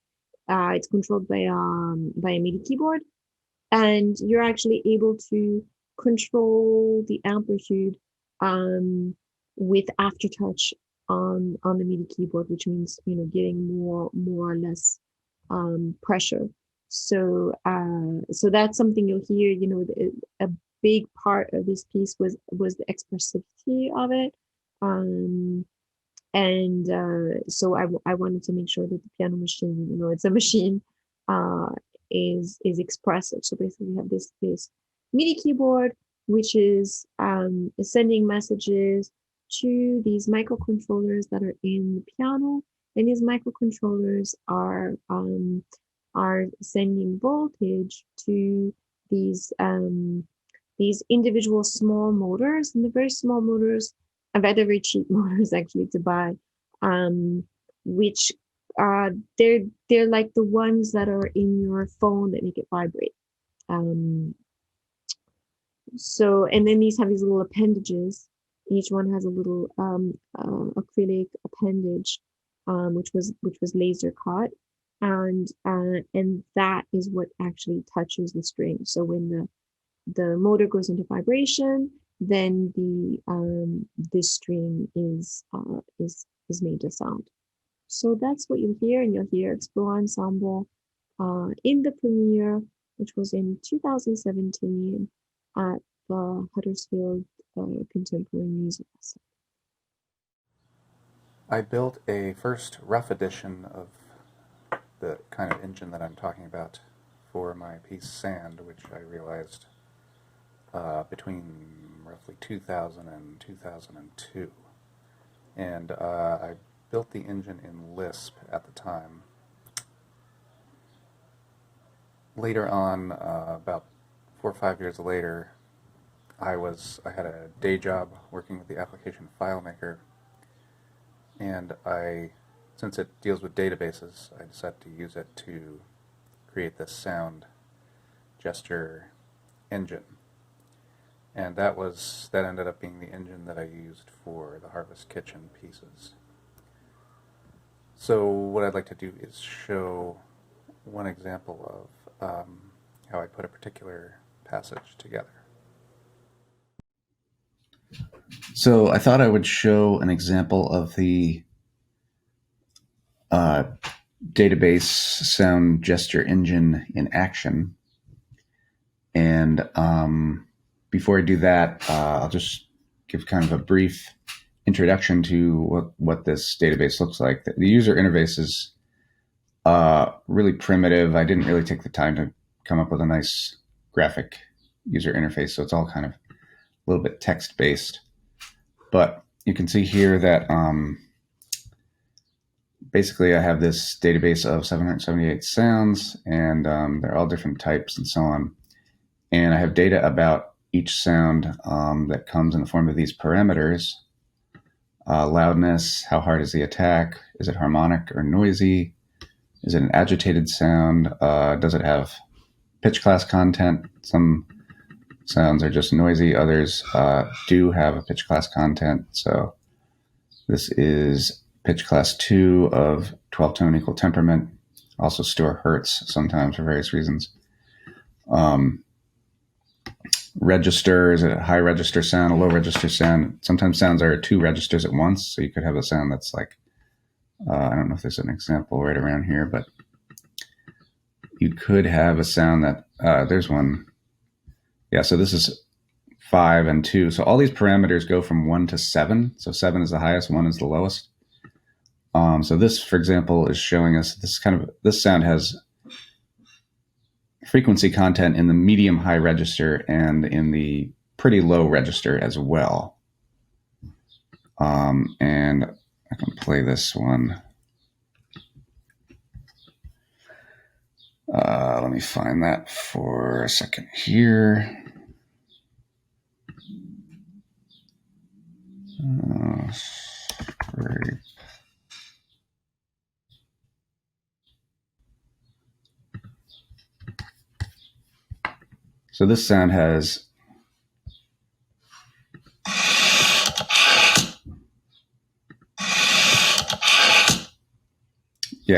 It's controlled by a MIDI keyboard, and you're actually able to control the amplitude with aftertouch on the MIDI keyboard, which means getting more or less pressure. So that's something you'll hear. A big part of this piece was the expressivity of it, and so I wanted to make sure that the piano machine, it's a machine, is expressive. So basically, we have this MIDI keyboard, which is sending messages to these microcontrollers that are in the piano, and these microcontrollers are sending voltage to these individual small motors, and the very small motors are very cheap motors actually to buy, which they're like the ones that are in your phone that make it vibrate. So, and then these have these little appendages. Each one has a little acrylic appendage, which was laser cut, and that is what actually touches the string. So when the motor goes into vibration, then the string is made to sound. So that's what you'll hear, and you'll hear Explore Ensemble in the premiere, which was in 2017 at the Huddersfield Contemporary Music Festival. I built a first rough edition of the kind of engine that I'm talking about for my piece Sand, which I realized between roughly 2000 and 2002. And I built the engine in Lisp at the time. Later on, about 4 or 5 years later, I had a day job working with the application FileMaker, and since it deals with databases, I decided to use it to create this sound gesture engine. And that ended up being the engine that I used for the Harvest Kitchen pieces. So what I'd like to do is show one example of how I put a particular passage together. So I thought I would show an example of the database sound gesture engine in action. And before I do that, I'll just give kind of a brief introduction to what this database looks like. The user interface is really primitive. I didn't really take the time to come up with a nice graphic user interface, so it's all kind of a little bit text-based. But you can see here that basically I have this database of 778 sounds, and they're all different types and so on. And I have data about each sound that comes in the form of these parameters. Loudness, how hard is the attack? Is it harmonic or noisy? Is it an agitated sound? Does it have pitch class content? Some sounds are just noisy. Others do have a pitch class content. So this is pitch class 2 of 12-tone equal temperament. Also store hertz sometimes for various reasons. Register, is it a high register sound, a low register sound? Sometimes sounds are 2 registers at once. So you could have a sound that's like, I don't know if there's an example right around here, but you could have a sound that, there's one. Yeah, so this is 5 and 2. So all these parameters go from 1 to 7. So 7 is the highest, 1 is the lowest. So this, for example, is showing us this sound has frequency content in the medium high register and in the pretty low register as well. And I can play this one. Let me find that for a second here. Great. So this sound has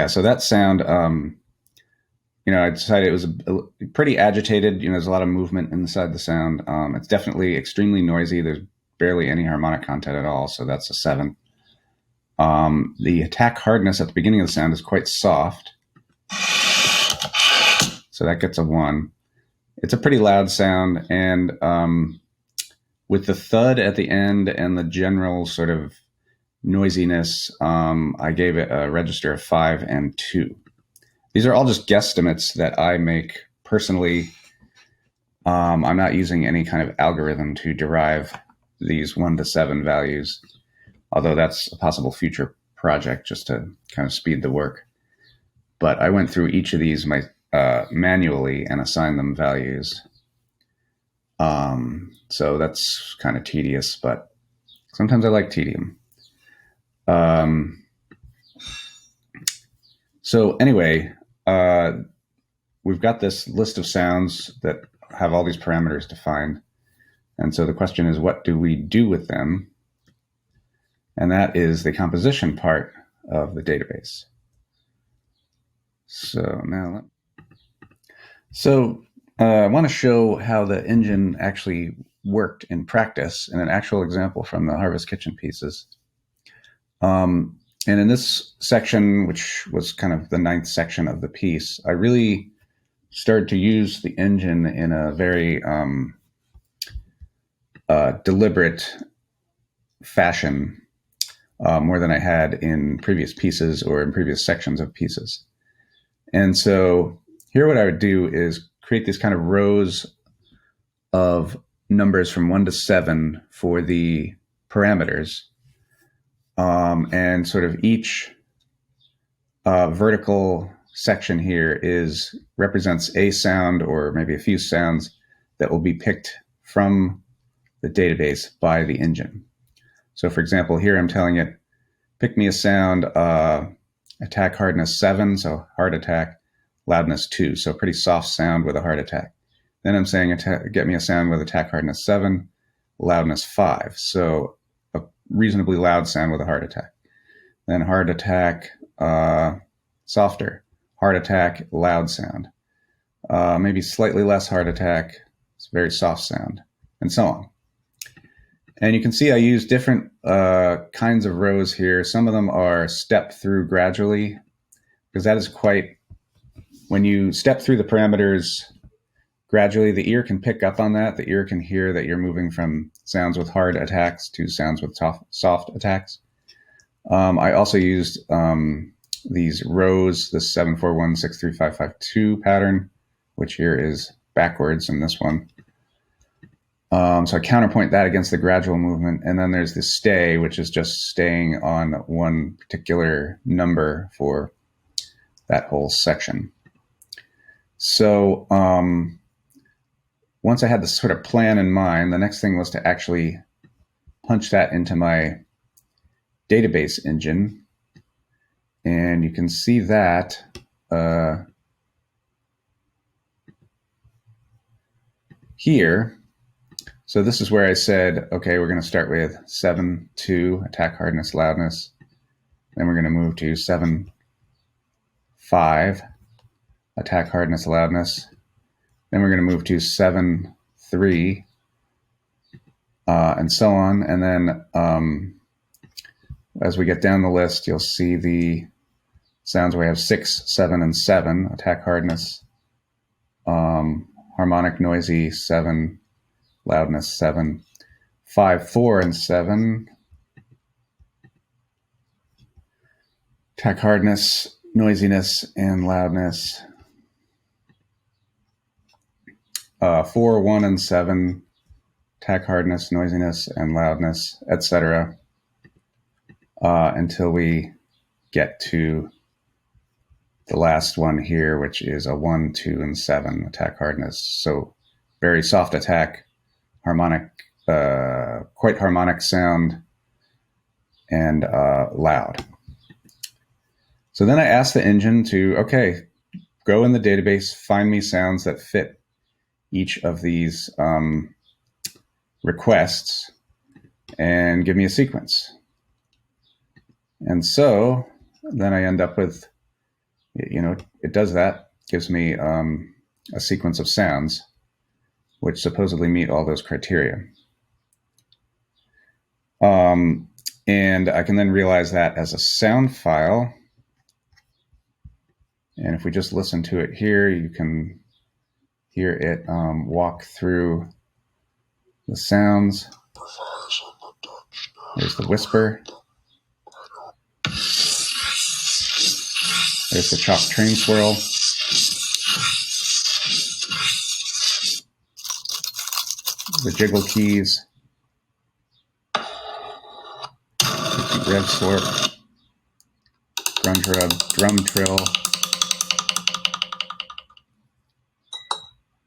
so that sound, I decided it was pretty agitated. There's a lot of movement inside the sound. It's definitely extremely noisy. There's barely any harmonic content at all, so that's a 7. The attack hardness at the beginning of the sound is quite soft, so that gets a 1. It's a pretty loud sound, and with the thud at the end and the general sort of noisiness, I gave it a register of 5 and 2. These are all just guesstimates that I make personally. I'm not using any kind of algorithm to derive these 1 to 7 values, although that's a possible future project just to kind of speed the work. But I went through each of these manually and assigned them values. So that's kind of tedious, but sometimes I like tedium. So anyway, we've got this list of sounds that have all these parameters defined. And so the question is, what do we do with them? And that is the composition part of the database. So now, I want to show how the engine actually worked in practice in an actual example from the Harvest Kitchen pieces. And in this section, which was kind of the 9th section of the piece, I really started to use the engine in a very deliberate fashion, more than I had in previous pieces or in previous sections of pieces. And so here what I would do is create these kind of rows of numbers from 1 to 7 for the parameters. And sort of each vertical section here represents a sound or maybe a few sounds that will be picked from the database by the engine. So for example, here I'm telling it, pick me a sound, attack hardness 7, so hard attack, loudness 2, so pretty soft sound with a hard attack. Then I'm saying, get me a sound with attack hardness 7, loudness 5, so a reasonably loud sound with a hard attack. Then hard attack, softer, hard attack, loud sound. Maybe slightly less hard attack, it's very soft sound, and so on. And you can see I use different kinds of rows here. Some of them are step through gradually, because that is when you step through the parameters gradually, the ear can pick up on that. The ear can hear that you're moving from sounds with hard attacks to sounds with soft attacks. I also used these rows, this 7416352 pattern, which here is backwards in this one. So I counterpoint that against the gradual movement. And then there's the stay, which is just staying on one particular number for that whole section. So once I had this sort of plan in mind, the next thing was to actually punch that into my database engine. And you can see that here. So this is where I said, okay, we're going to start with 7, 2, attack hardness, loudness. Then we're going to move to 7, 5, attack hardness, loudness. Then we're going to move to 7, 3, and so on. And then as we get down the list, you'll see the sounds where we have 6, 7, and 7, attack hardness, harmonic, noisy, 7, loudness, 7, 5, 4, and 7, attack hardness, noisiness, and loudness, 4, 1, and 7, attack hardness, noisiness, and loudness, etc., until we get to the last one here, which is a 1, 2, and 7 attack hardness. So very soft attack, harmonic, quite harmonic sound, and loud. So then I asked the engine to, okay, go in the database, find me sounds that fit each of these requests, and give me a sequence. And so then I end up with, it does that, gives me a sequence of sounds which supposedly meet all those criteria. And I can then realize that as a sound file. And if we just listen to it here, you can hear it walk through the sounds. There's the whisper. There's the chopped train swirl. The jiggle keys. Rev slurp. Grunge rub. Drum trill.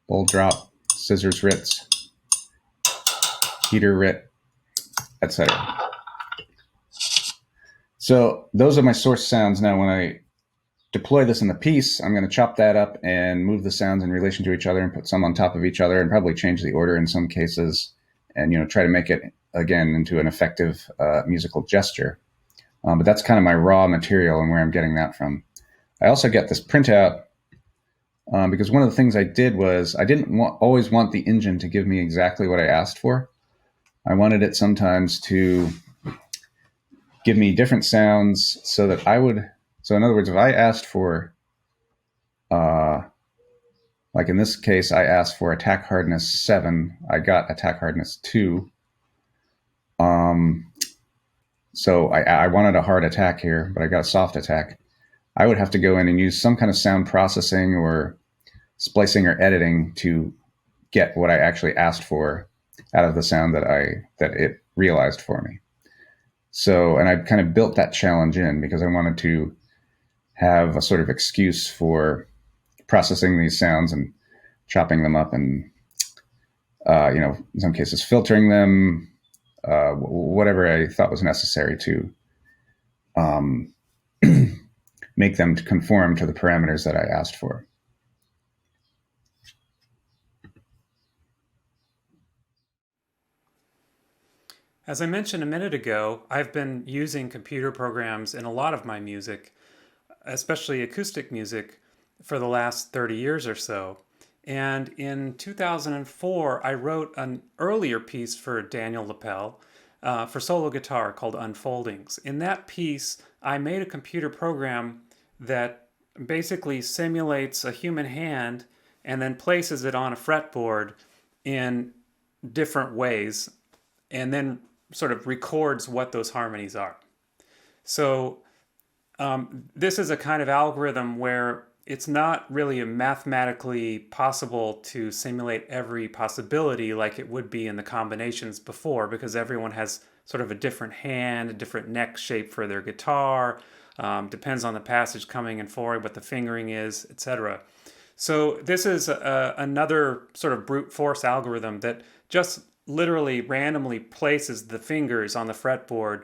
Bowl drop. Scissors rits. Heater rit, etc. So those are my source sounds. Now when I deploy this in the piece, I'm going to chop that up and move the sounds in relation to each other and put some on top of each other and probably change the order in some cases and try to make it again into an effective musical gesture. But that's kind of my raw material and where I'm getting that from. I also get this printout because one of the things I did was I didn't always want the engine to give me exactly what I asked for. I wanted it sometimes to give me different sounds so that I would. So in other words, if I asked for, like in this case, I asked for attack hardness 7, I got attack hardness 2. So I wanted a hard attack here, but I got a soft attack. I would have to go in and use some kind of sound processing or splicing or editing to get what I actually asked for out of the sound that it realized for me. So, and I kind of built that challenge in because I wanted to have a sort of excuse for processing these sounds and chopping them up and, in some cases filtering them, whatever I thought was necessary to make them to conform to the parameters that I asked for. As I mentioned a minute ago, I've been using computer programs in a lot of my music, especially acoustic music, for the last 30 years or so. And in 2004, I wrote an earlier piece for Daniel Lapel for solo guitar called Unfoldings. In that piece, I made a computer program that basically simulates a human hand and then places it on a fretboard in different ways and then sort of records what those harmonies are. So This is a kind of algorithm where it's not really mathematically possible to simulate every possibility like it would be in the combinations before, because everyone has sort of a different hand, a different neck shape for their guitar, depends on the passage coming and forward, what the fingering is, etc. So this is another sort of brute force algorithm that just literally randomly places the fingers on the fretboard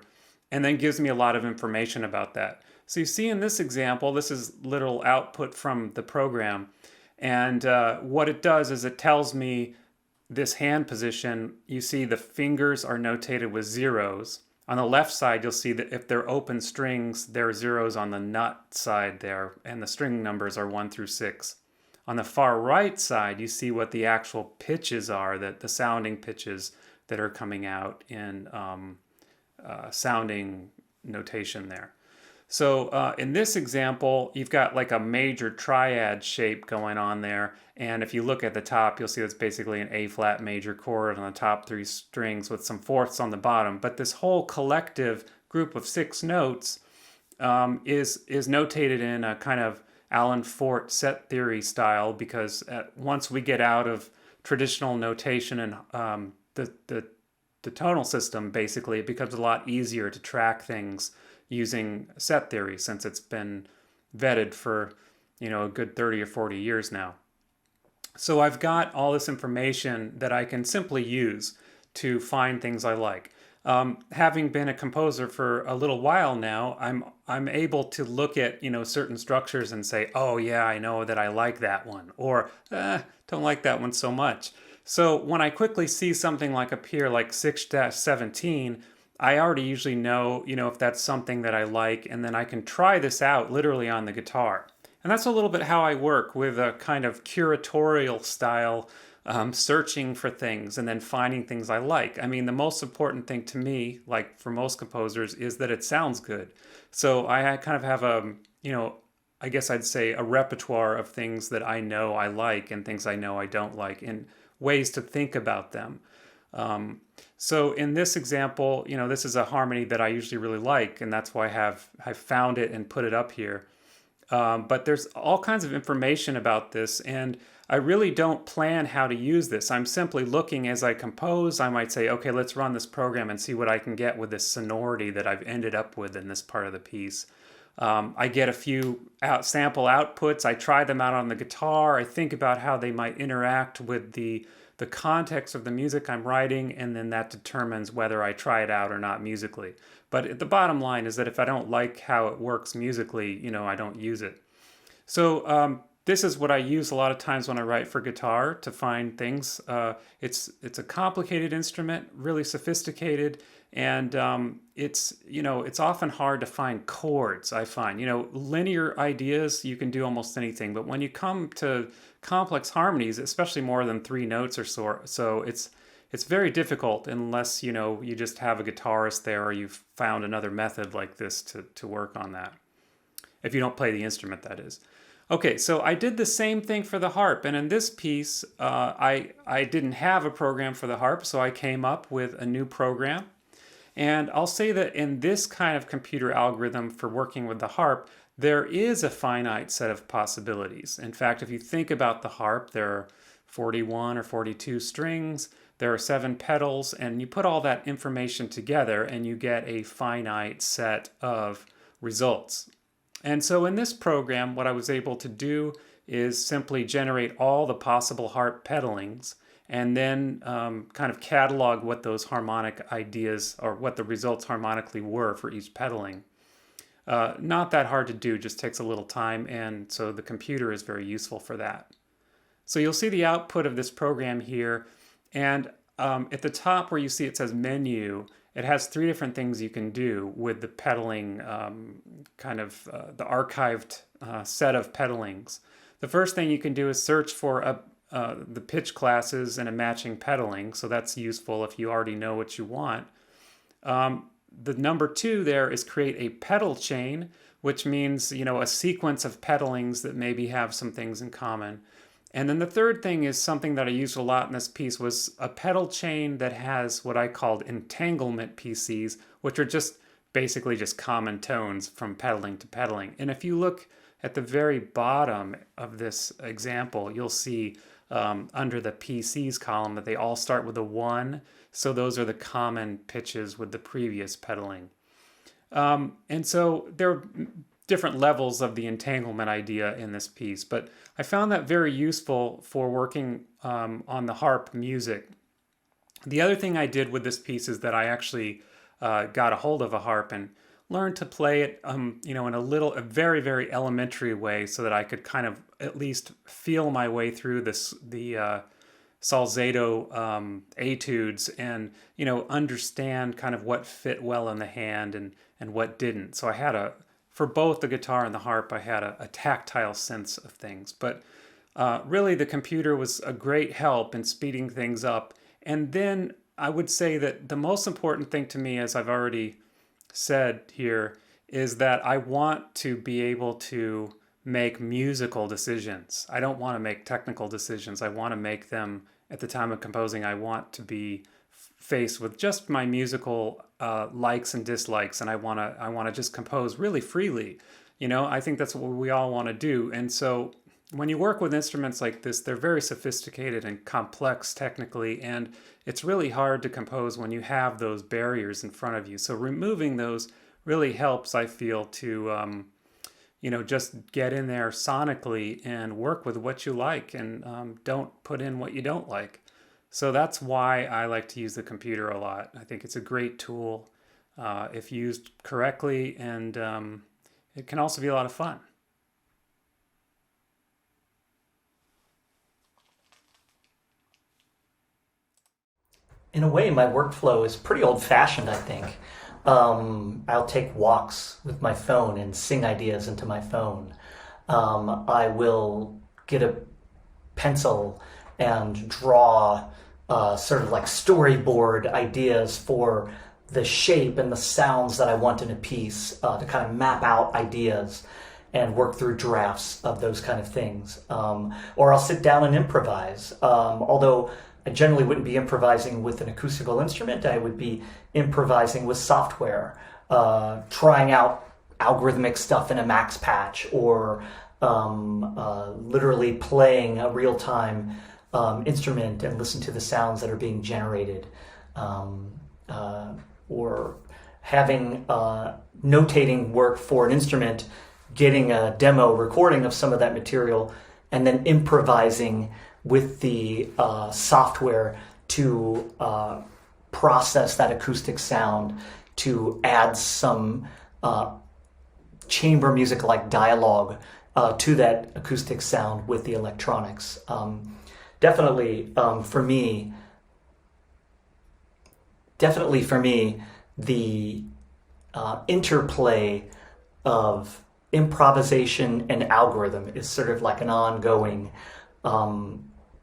and then gives me a lot of information about that. So you see in this example, this is literal output from the program. And what it does is it tells me this hand position. You see the fingers are notated with zeros. On the left side, you'll see that if they're open strings, there are zeros on the nut side there, and the string numbers are 1 through 6. On the far right side, you see what the actual pitches are, that the sounding pitches that are coming out in sounding notation there. So in this example, you've got like a major triad shape going on there. And if you look at the top, you'll see it's basically an A flat major chord on the top 3 strings with some fourths on the bottom. But this whole collective group of 6 notes is notated in a kind of Alan Fort set theory style, because once we get out of traditional notation and the tonal system, basically, it becomes a lot easier to track things using set theory, since it's been vetted for, a good 30 or 40 years now. So I've got all this information that I can simply use to find things I like. Having been a composer for a little while now, I'm able to look at certain structures and say, oh yeah, I know that I like that one, or don't like that one so much. So when I quickly see something like appear like 6-17, I already usually know, if that's something that I like, and then I can try this out literally on the guitar. And that's a little bit how I work, with a kind of curatorial style, searching for things and then finding things I like. I mean, the most important thing to me, like for most composers, is that it sounds good. So I kind of have I guess I'd say a repertoire of things that I know I like and things I know I don't like, and ways to think about them. So in this example, this is a harmony that I usually really like, and that's why I've found it and put it up here. But there's all kinds of information about this, and I really don't plan how to use this. I'm simply looking as I compose. I might say, okay, let's run this program and see what I can get with this sonority that I've ended up with in this part of the piece. I get a few sample outputs. I try them out on the guitar. I think about how they might interact with the context of the music I'm writing, and then that determines whether I try it out or not musically. But the bottom line is that if I don't like how it works musically, I don't use it. So this is what I use a lot of times when I write for guitar to find things. It's a complicated instrument, really sophisticated, and it's often hard to find chords. I find linear ideas, you can do almost anything, but when you come to complex harmonies, especially more than 3 notes or so it's very difficult unless you just have a guitarist there, or you've found another method like this to work on that. If you don't play the instrument, that is. Okay, so I did the same thing for the harp, and in this piece, I didn't have a program for the harp, so I came up with a new program. And I'll say that in this kind of computer algorithm for working with the harp, there is a finite set of possibilities. In fact, if you think about the harp, there are 41 or 42 strings, there are 7 pedals, and you put all that information together and you get a finite set of results. And so in this program, what I was able to do is simply generate all the possible harp pedalings, and then kind of catalog what those harmonic ideas, or what the results harmonically were for each pedaling. Not that hard to do, just takes a little time, and so the computer is very useful for that. So you'll see the output of this program here, and at the top where you see it says menu, it has 3 different things you can do with the pedaling, the archived set of pedalings. The first thing you can do is search for the pitch classes and a matching pedaling, so that's useful if you already know what you want. The number 2 there is create a pedal chain, which means a sequence of pedalings that maybe have some things in common. And then the third thing is something that I used a lot in this piece, was a pedal chain that has what I called entanglement PCs, which are just basically just common tones from pedaling to pedaling. And if you look at the very bottom of this example, you'll see under the PCs column that they all start with a 1. So those are the common pitches with the previous pedaling. And so there are different levels of the entanglement idea in this piece, but I found that very useful for working on the harp music. The other thing I did with this piece is that I actually got a hold of a harp and learned to play it, in a very, very elementary way, so that I could kind of at least feel my way through the salzedo etudes and, understand kind of what fit well in the hand and what didn't. So I had for both the guitar and the harp, I had a tactile sense of things. But really the computer was a great help in speeding things up. And then I would say that the most important thing to me, as I've already said here, is that I want to be able to make musical decisions. I don't want to make technical decisions. I want to make them at the time of composing. I want to be faced with just my musical likes and dislikes, and I want to just compose really freely. I think that's what we all want to do. And so when you work with instruments like this, they're very sophisticated and complex technically, and it's really hard to compose when you have those barriers in front of you. So removing those really helps, I feel, to just get in there sonically and work with what you like, and don't put in what you don't like. So that's why I like to use the computer a lot. I think it's a great tool if used correctly, and it can also be a lot of fun. In a way, my workflow is pretty old-fashioned, I think. I'll take walks with my phone and sing ideas into my phone. I will get a pencil and draw sort of like storyboard ideas for the shape and the sounds that I want in a piece, to kind of map out ideas and work through drafts of those kind of things. Or I'll sit down and improvise, although I generally wouldn't be improvising with an acoustical instrument. I would be improvising with software, trying out algorithmic stuff in a max patch, or literally playing a real-time instrument and listen to the sounds that are being generated, or having notating work for an instrument, getting a demo recording of some of that material, and then improvising with the software to process that acoustic sound, to add some chamber music like dialogue to that acoustic sound with the electronics. Definitely for me, the interplay of improvisation and algorithm is sort of like an ongoing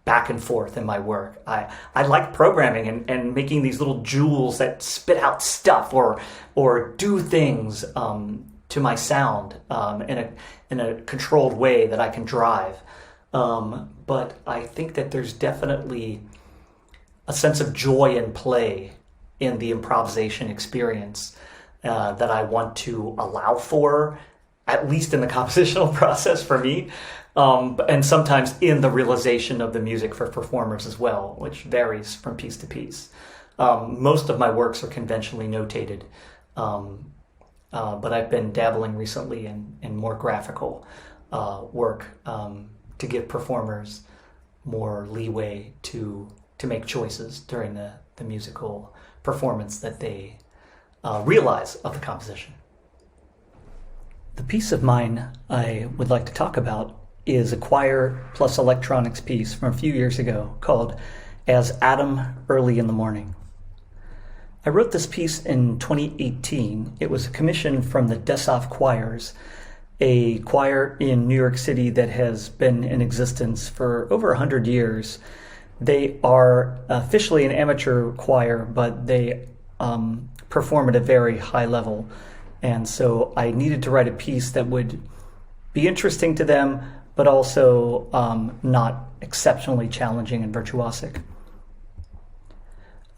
back and forth in my work. I like programming and making these little jewels that spit out stuff or do things to my sound in a controlled way that I can drive. But I think that there's definitely a sense of joy and play in the improvisation experience that I want to allow for, at least in the compositional process for me, and sometimes in the realization of the music for performers as well, which varies from piece to piece. Most of my works are conventionally notated, but I've been dabbling recently in more graphical work to give performers more leeway to make choices during the musical performance that they realize of the composition. The piece of mine I would like to talk about is a choir plus electronics piece from a few years ago called As Adam Early in the Morning. I wrote this piece in 2018. It was a commission from the Dessau Choirs, a choir in New York City that has been in existence for over 100 years. They are officially an amateur choir, but they perform at a very high level. And so I needed to write a piece that would be interesting to them, but also not exceptionally challenging and virtuosic.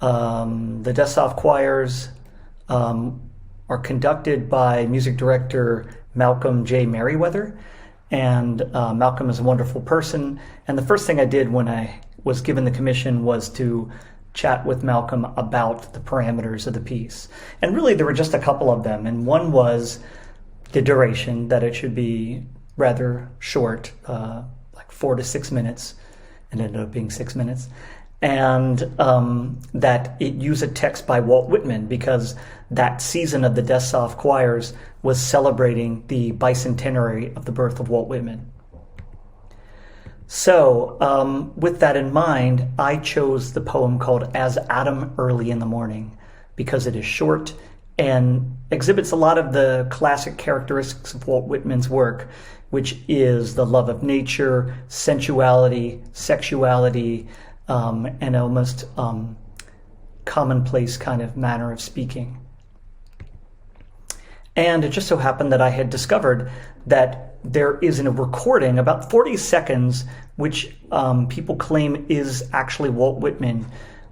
The Dessau Choirs are are conducted by music director Malcolm J. Merriweather. And Malcolm is a wonderful person. And the first thing I did when I was given the commission was to chat with Malcolm about the parameters of the piece. And really, there were just a couple of them. And one was the duration, that it should be rather short, like 4 to 6 minutes. It ended up being 6 minutes. And that it use a text by Walt Whitman, because that season of the Death choirs was celebrating the bicentenary of the birth of Walt Whitman. So with that in mind, I chose the poem called As Adam Early in the Morning, because it is short and exhibits a lot of the classic characteristics of Walt Whitman's work, which is the love of nature, sensuality, sexuality, and almost commonplace kind of manner of speaking. And it just so happened that I had discovered that there is a recording, about 40 seconds, which people claim is actually Walt Whitman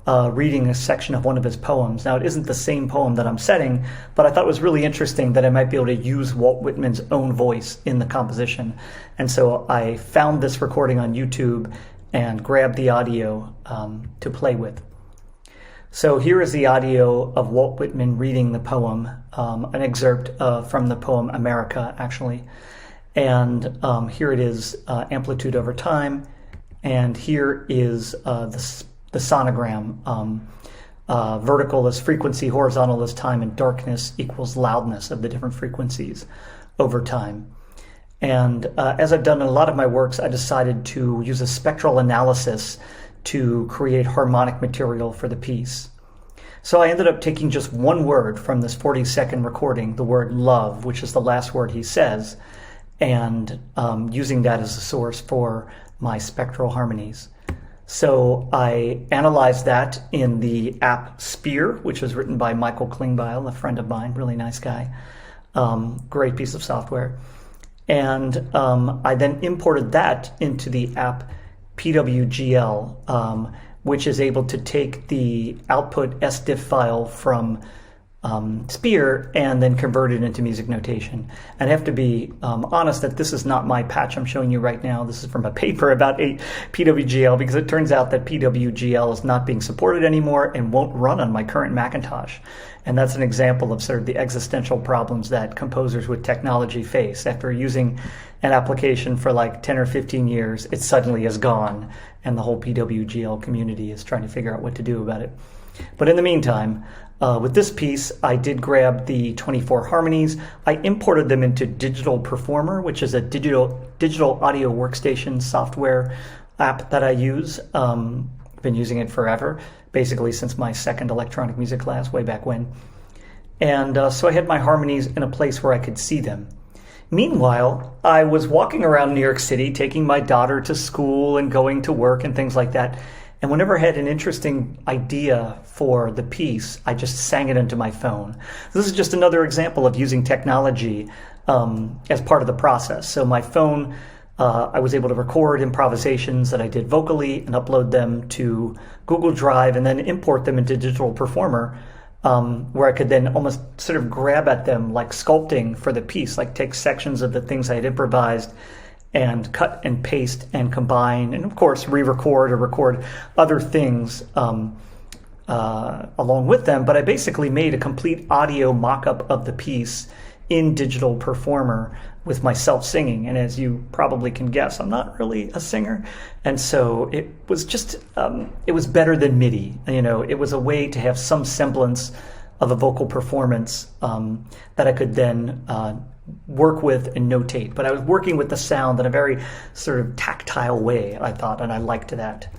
reading a section of one of his poems. Now, it isn't the same poem that I'm setting, but I thought it was really interesting that I might be able to use Walt Whitman's own voice in the composition. And so I found this recording on YouTube and grabbed the audio to play with. So here is the audio of Walt Whitman reading the poem, an excerpt from the poem America, actually. And here it is, amplitude over time. And here is the sonogram. Vertical is frequency, horizontal is time, and darkness equals loudness of the different frequencies over time. And as I've done in a lot of my works, I decided to use a spectral analysis to create harmonic material for the piece. So I ended up taking just one word from this 40-second recording, the word love, which is the last word he says, and using that as a source for my spectral harmonies. So I analyzed that in the app Sphere, which was written by Mikel Kuehn, a friend of mine, really nice guy, great piece of software. And I then imported that into the app PWGL, which is able to take the output SDIF file from Sphere and then convert it into music notation. And I have to be honest that this is not my patch I'm showing you right now. This is from a paper about PWGL, because it turns out that PWGL is not being supported anymore and won't run on my current Macintosh. And that's an example of sort of the existential problems that composers with technology face. After using an application for like 10 or 15 years, it suddenly is gone, and the whole PWGL community is trying to figure out what to do about it. But in the meantime, with this piece, I did grab the 24 harmonies. I imported them into Digital Performer, which is a digital audio workstation software app that I use. I've been using it forever, basically since my second electronic music class way back when. And so I had my harmonies in a place where I could see them. Meanwhile, I was walking around New York City, taking my daughter to school and going to work and things like that. And whenever I had an interesting idea for the piece, I just sang it into my phone. This is just another example of using technology as part of the process. So my phone, I was able to record improvisations that I did vocally and upload them to Google Drive and then import them into Digital Performer, where I could then almost sort of grab at them like sculpting for the piece, like take sections of the things I had improvised and cut and paste and combine, and of course re-record or record other things along with them. But I basically made a complete audio mock-up of the piece in Digital Performer with myself singing. And as you probably can guess, I'm not really a singer. And so it was just, it was better than MIDI. You know, it was a way to have some semblance of a vocal performance that I could then work with and notate. But I was working with the sound in a very sort of tactile way, I thought, and I liked that.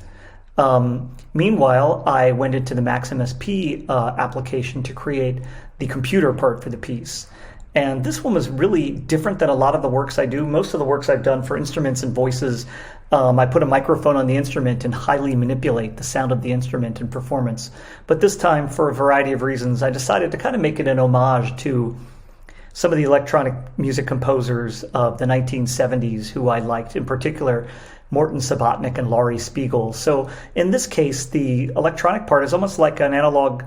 Meanwhile, I went into the Maximus P application to create the computer part for the piece. And this one was really different than a lot of the works I do. Most of the works I've done for instruments and voices, I put a microphone on the instrument and highly manipulate the sound of the instrument and performance. But this time, for a variety of reasons, I decided to kind of make it an homage to some of the electronic music composers of the 1970s who I liked, in particular, Morton Subotnick and Laurie Spiegel. So in this case, the electronic part is almost like an analog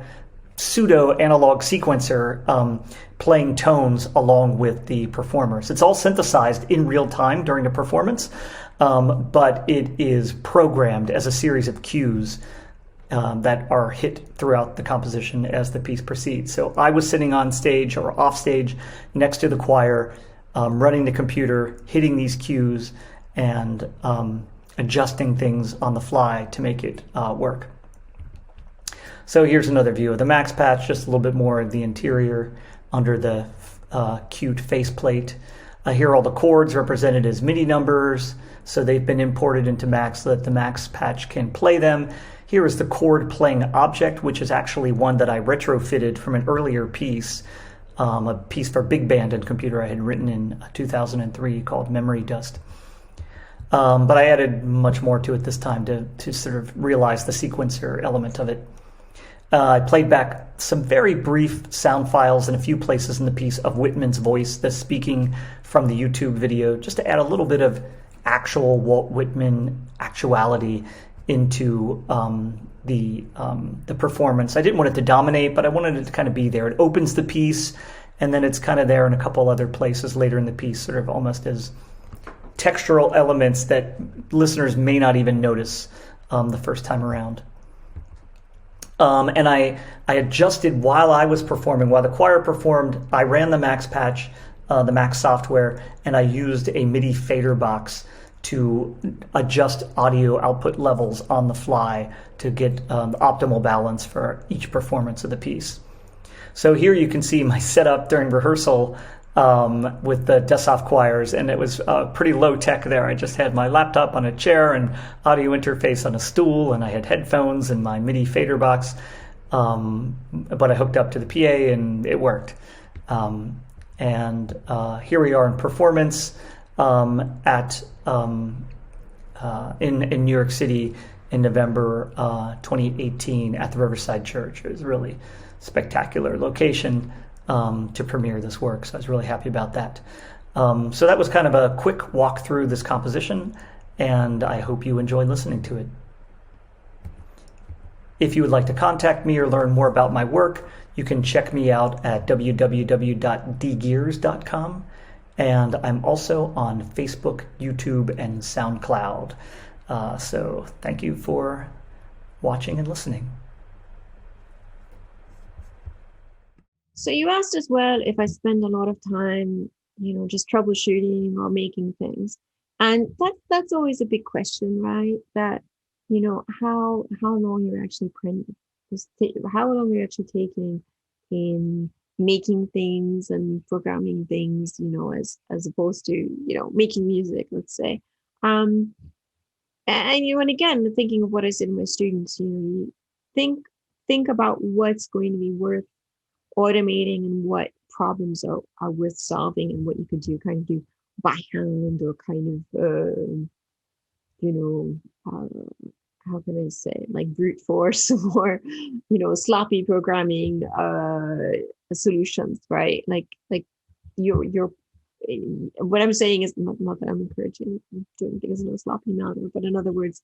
pseudo analog sequencer playing tones along with the performers. It's all synthesized in real time during the performance, but it is programmed as a series of cues that are hit throughout the composition as the piece proceeds. So I was sitting on stage or off stage next to the choir, running the computer, hitting these cues, and adjusting things on the fly to make it work. So here's another view of the Max Patch, just a little bit more of the interior under the cute faceplate. Here are all the chords represented as MIDI numbers, so they've been imported into Max so that the Max Patch can play them. Here is the chord playing object, which is actually one that I retrofitted from an earlier piece, a piece for big band and computer I had written in 2003 called Memory Dust. But I added much more to it this time to sort of realize the sequencer element of it. I played back some very brief sound files in a few places in the piece of Whitman's voice, the speaking from the YouTube video, just to add a little bit of actual Walt Whitman actuality into the performance. I didn't want it to dominate, but I wanted it to kind of be there. It opens the piece, and then it's kind of there in a couple other places later in the piece, sort of almost as textural elements that listeners may not even notice the first time around. And I adjusted while I was performing. While the choir performed, I ran the Max Patch, the Max software, and I used a MIDI fader box to adjust audio output levels on the fly to get optimal balance for each performance of the piece. So here you can see my setup during rehearsal with the Dessau choirs, and it was pretty low tech there. I just had my laptop on a chair and audio interface on a stool, and I had headphones and my MIDI fader box, but I hooked up to the PA and it worked. And here we are in performance in New York City in November 2018 at the Riverside Church. It was a really spectacular location to premiere this work, so I was really happy about that. So that was kind of a quick walk through this composition, and I hope you enjoyed listening to it. If you would like to contact me or learn more about my work, you can check me out at www.dgeers.com, and I'm also on Facebook, YouTube, and SoundCloud. So thank you for watching and listening. So you asked as well if I spend a lot of time, just troubleshooting or making things. And that's always a big question, right? That, how long you're actually how long you're actually taking in making things and programming things, as opposed to, making music, let's say. And again, thinking of what I said to my students, you think about what's going to be worth automating and what problems are worth solving and what you could kind of do by hand or kind of, how can I say, like brute force or, sloppy programming solutions, right? Like you're what I'm saying is not that I'm encouraging doing things in a sloppy manner, but in other words,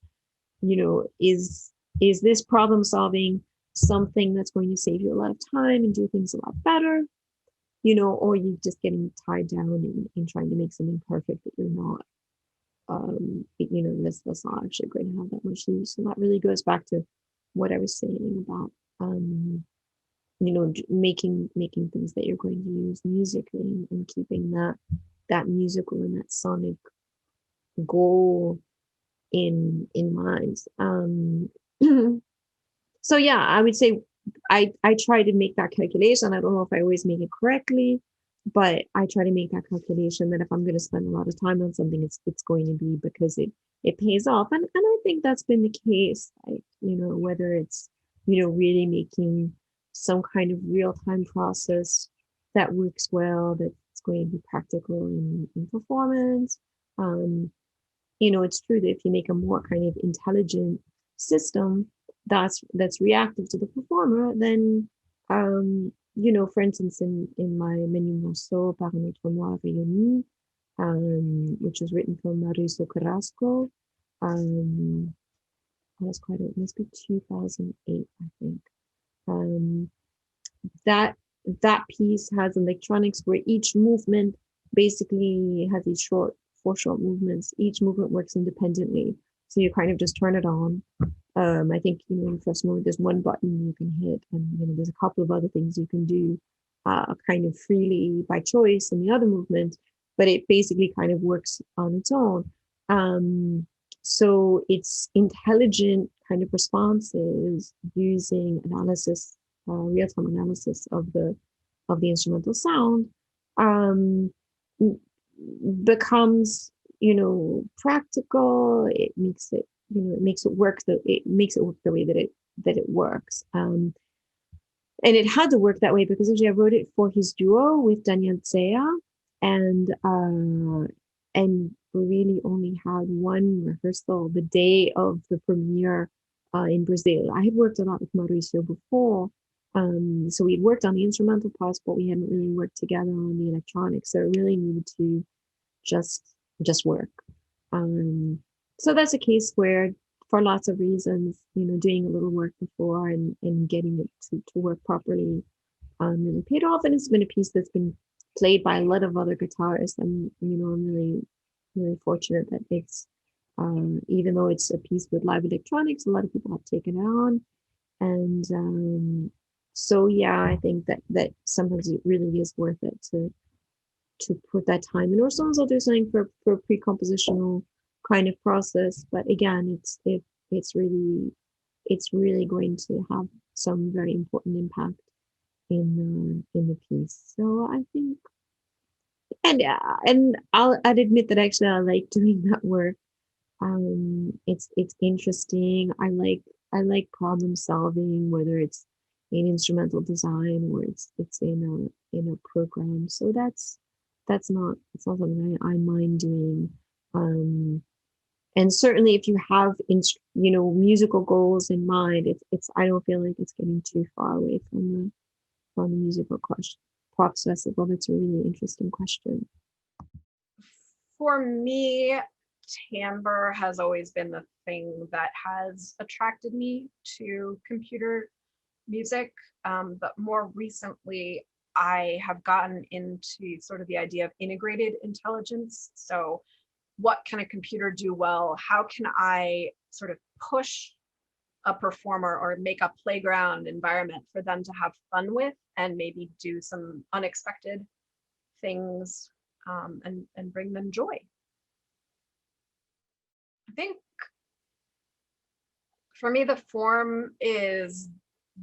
is this problem solving something that's going to save you a lot of time and do things a lot better, or you just getting tied down in trying to make something perfect that you're not, that's not actually going to have that much use. And that really goes back to what I was saying about, making things that you're going to use musically and keeping that musical and that sonic goal in mind. So yeah, I would say I try to make that calculation. I don't know if I always make it correctly, but I try to make that calculation that if I'm going to spend a lot of time on something, it's going to be because it pays off. And I think that's been the case, like, whether it's, really making some kind of real-time process that works well, that's going to be practical in performance. It's true that if you make a more kind of intelligent system that's reactive to the performer, then for instance, in my menu morceau Par un autre moi réuni, which was written for Mauricio Carrasco, that's quite old, it must be 2008, I think. that that piece has electronics where each movement basically has these four short movements. Each movement works independently. So you kind of just turn it on. I think, in the first movement, there's one button you can hit, and there's a couple of other things you can do kind of freely by choice in the other movement, but it basically kind of works on its own. So it's intelligent kind of responses using analysis, real-time analysis of the instrumental sound, becomes practical. It makes it work the way that it works. And it had to work that way because actually I wrote it for his duo with Daniel Zea, and we really only had one rehearsal the day of the premiere in Brazil. I had worked a lot with Mauricio before, so we'd worked on the instrumental parts, but we hadn't really worked together on the electronics. So it really needed to just work. So that's a case where, for lots of reasons, doing a little work before and getting it to work properly really paid off. And it's been a piece that's been played by a lot of other guitarists. And, I'm really, really fortunate that it's, even though it's a piece with live electronics, a lot of people have taken it on. And so, yeah, I think that sometimes it really is worth it to put that time in. Or sometimes I'll do something for a pre-compositional kind of process, but again, it's really going to have some very important impact in the piece. So I think, and I'd admit that actually I like doing that work. It's interesting. I like problem solving, whether it's in instrumental design or it's in a program. So it's not something I mind doing. And certainly if you have musical goals in mind, it's I don't feel like it's getting too far away from the musical process. Well, that's a really interesting question. For me, timbre has always been the thing that has attracted me to computer music, but more recently I have gotten into sort of the idea of integrated intelligence. So what can a computer do well? How can I sort of push a performer or make a playground environment for them to have fun with and maybe do some unexpected things and bring them joy? I think for me, the form is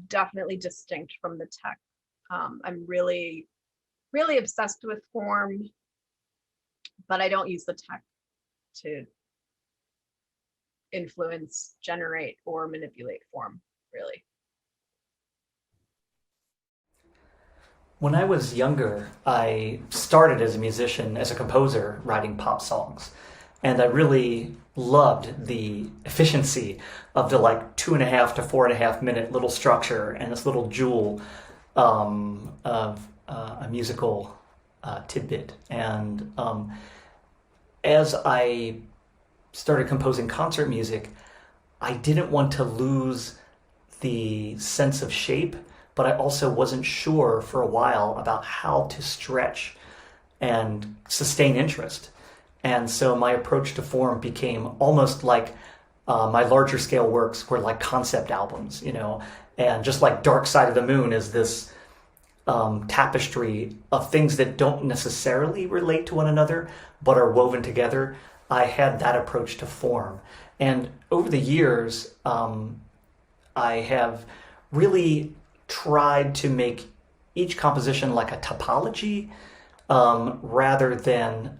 definitely distinct from the tech. I'm really, really obsessed with form, but I don't use the tech to influence, generate, or manipulate form, really. When I was younger, I started as a musician, as a composer, writing pop songs. And I really loved the efficiency of the 2.5 to 4.5 minute little structure and this little jewel of a musical tidbit. And as I started composing concert music, I didn't want to lose the sense of shape, but I also wasn't sure for a while about how to stretch and sustain interest. And so my approach to form became almost like my larger scale works were like concept albums, and just like Dark Side of the Moon is this tapestry of things that don't necessarily relate to one another, but are woven together. I had that approach to form. And over the years, I have really tried to make each composition like a topology, rather than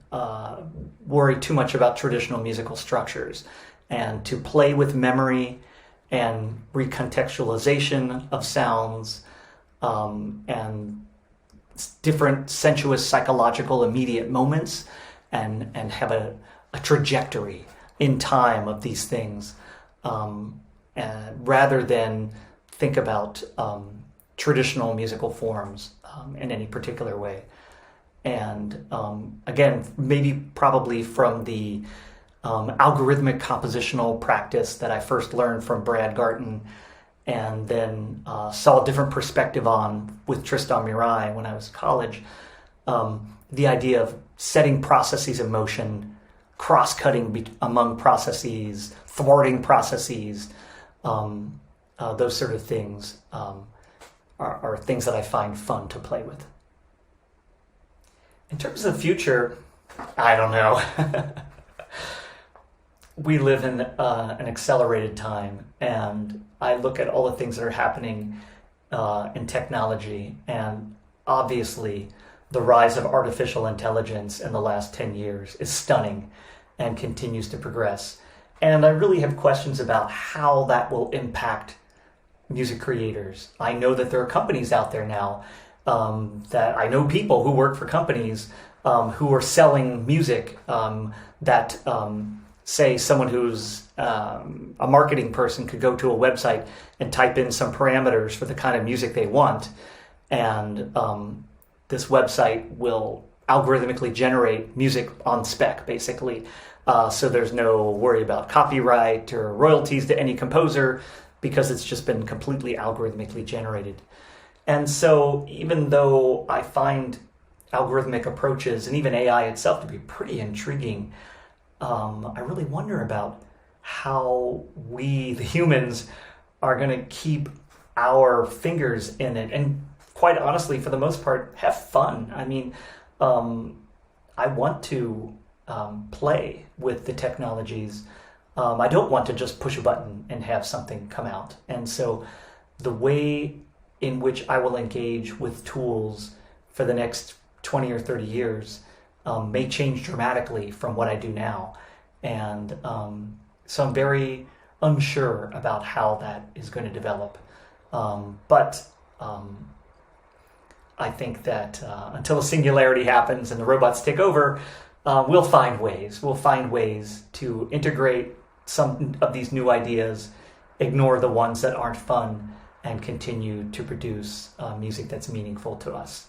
worry too much about traditional musical structures, and to play with memory and recontextualization of sounds, and different sensuous psychological immediate moments, and have a trajectory in time of these things, rather than think about traditional musical forms in any particular way. And again, probably from the algorithmic compositional practice that I first learned from Brad Garton, and then saw a different perspective on with Tristan Murail when I was in college. The idea of setting processes in motion, cross-cutting among processes, thwarting processes, those sort of things are things that I find fun to play with. In terms of the future, I don't know. We live in an accelerated time, and I look at all the things that are happening in technology, and obviously the rise of artificial intelligence in the last 10 years is stunning and continues to progress. And I really have questions about how that will impact music creators. I know that there are companies out there now that I know people who work for companies who are selling music that say someone who's a marketing person could go to a website and type in some parameters for the kind of music they want, and this website will algorithmically generate music on spec, basically. So there's no worry about copyright or royalties to any composer, because it's just been completely algorithmically generated. And so even though I find algorithmic approaches and even AI itself to be pretty intriguing, I really wonder about how we, the humans, are going to keep our fingers in it. And quite honestly, for the most part, have fun. I mean, I want to play with the technologies. I don't want to just push a button and have something come out. And so the way in which I will engage with tools for the next 20 or 30 years may change dramatically from what I do now. And so I'm very unsure about how that is going to develop. But I think that until a singularity happens and the robots take over, we'll find ways. We'll find ways to integrate some of these new ideas, ignore the ones that aren't fun, and continue to produce music that's meaningful to us.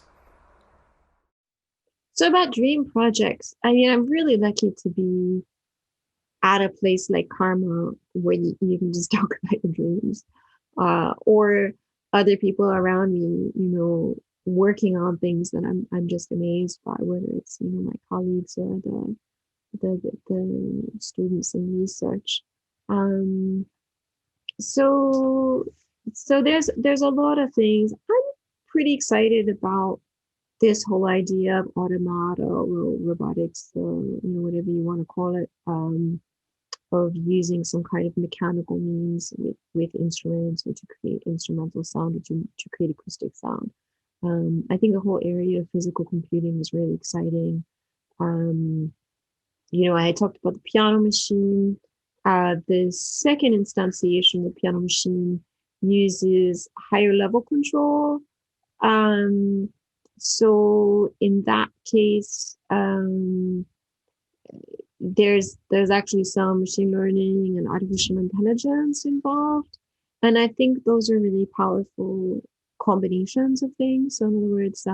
So about dream projects, I mean, I'm really lucky to be at a place like Karma where you can just talk about your dreams, or other people around me, working on things that I'm just amazed by, whether it's my colleagues or the students in research. So there's a lot of things. I'm pretty excited about this whole idea of automata or robotics, or whatever you want to call it, of using some kind of mechanical means with instruments, or to create instrumental sound, or to create acoustic sound. I think the whole area of physical computing is really exciting. I had talked about the piano machine. The second instantiation of the piano machine uses higher level control. So in that case, there's actually some machine learning and artificial intelligence involved. And I think those are really powerful combinations of things. So in other words,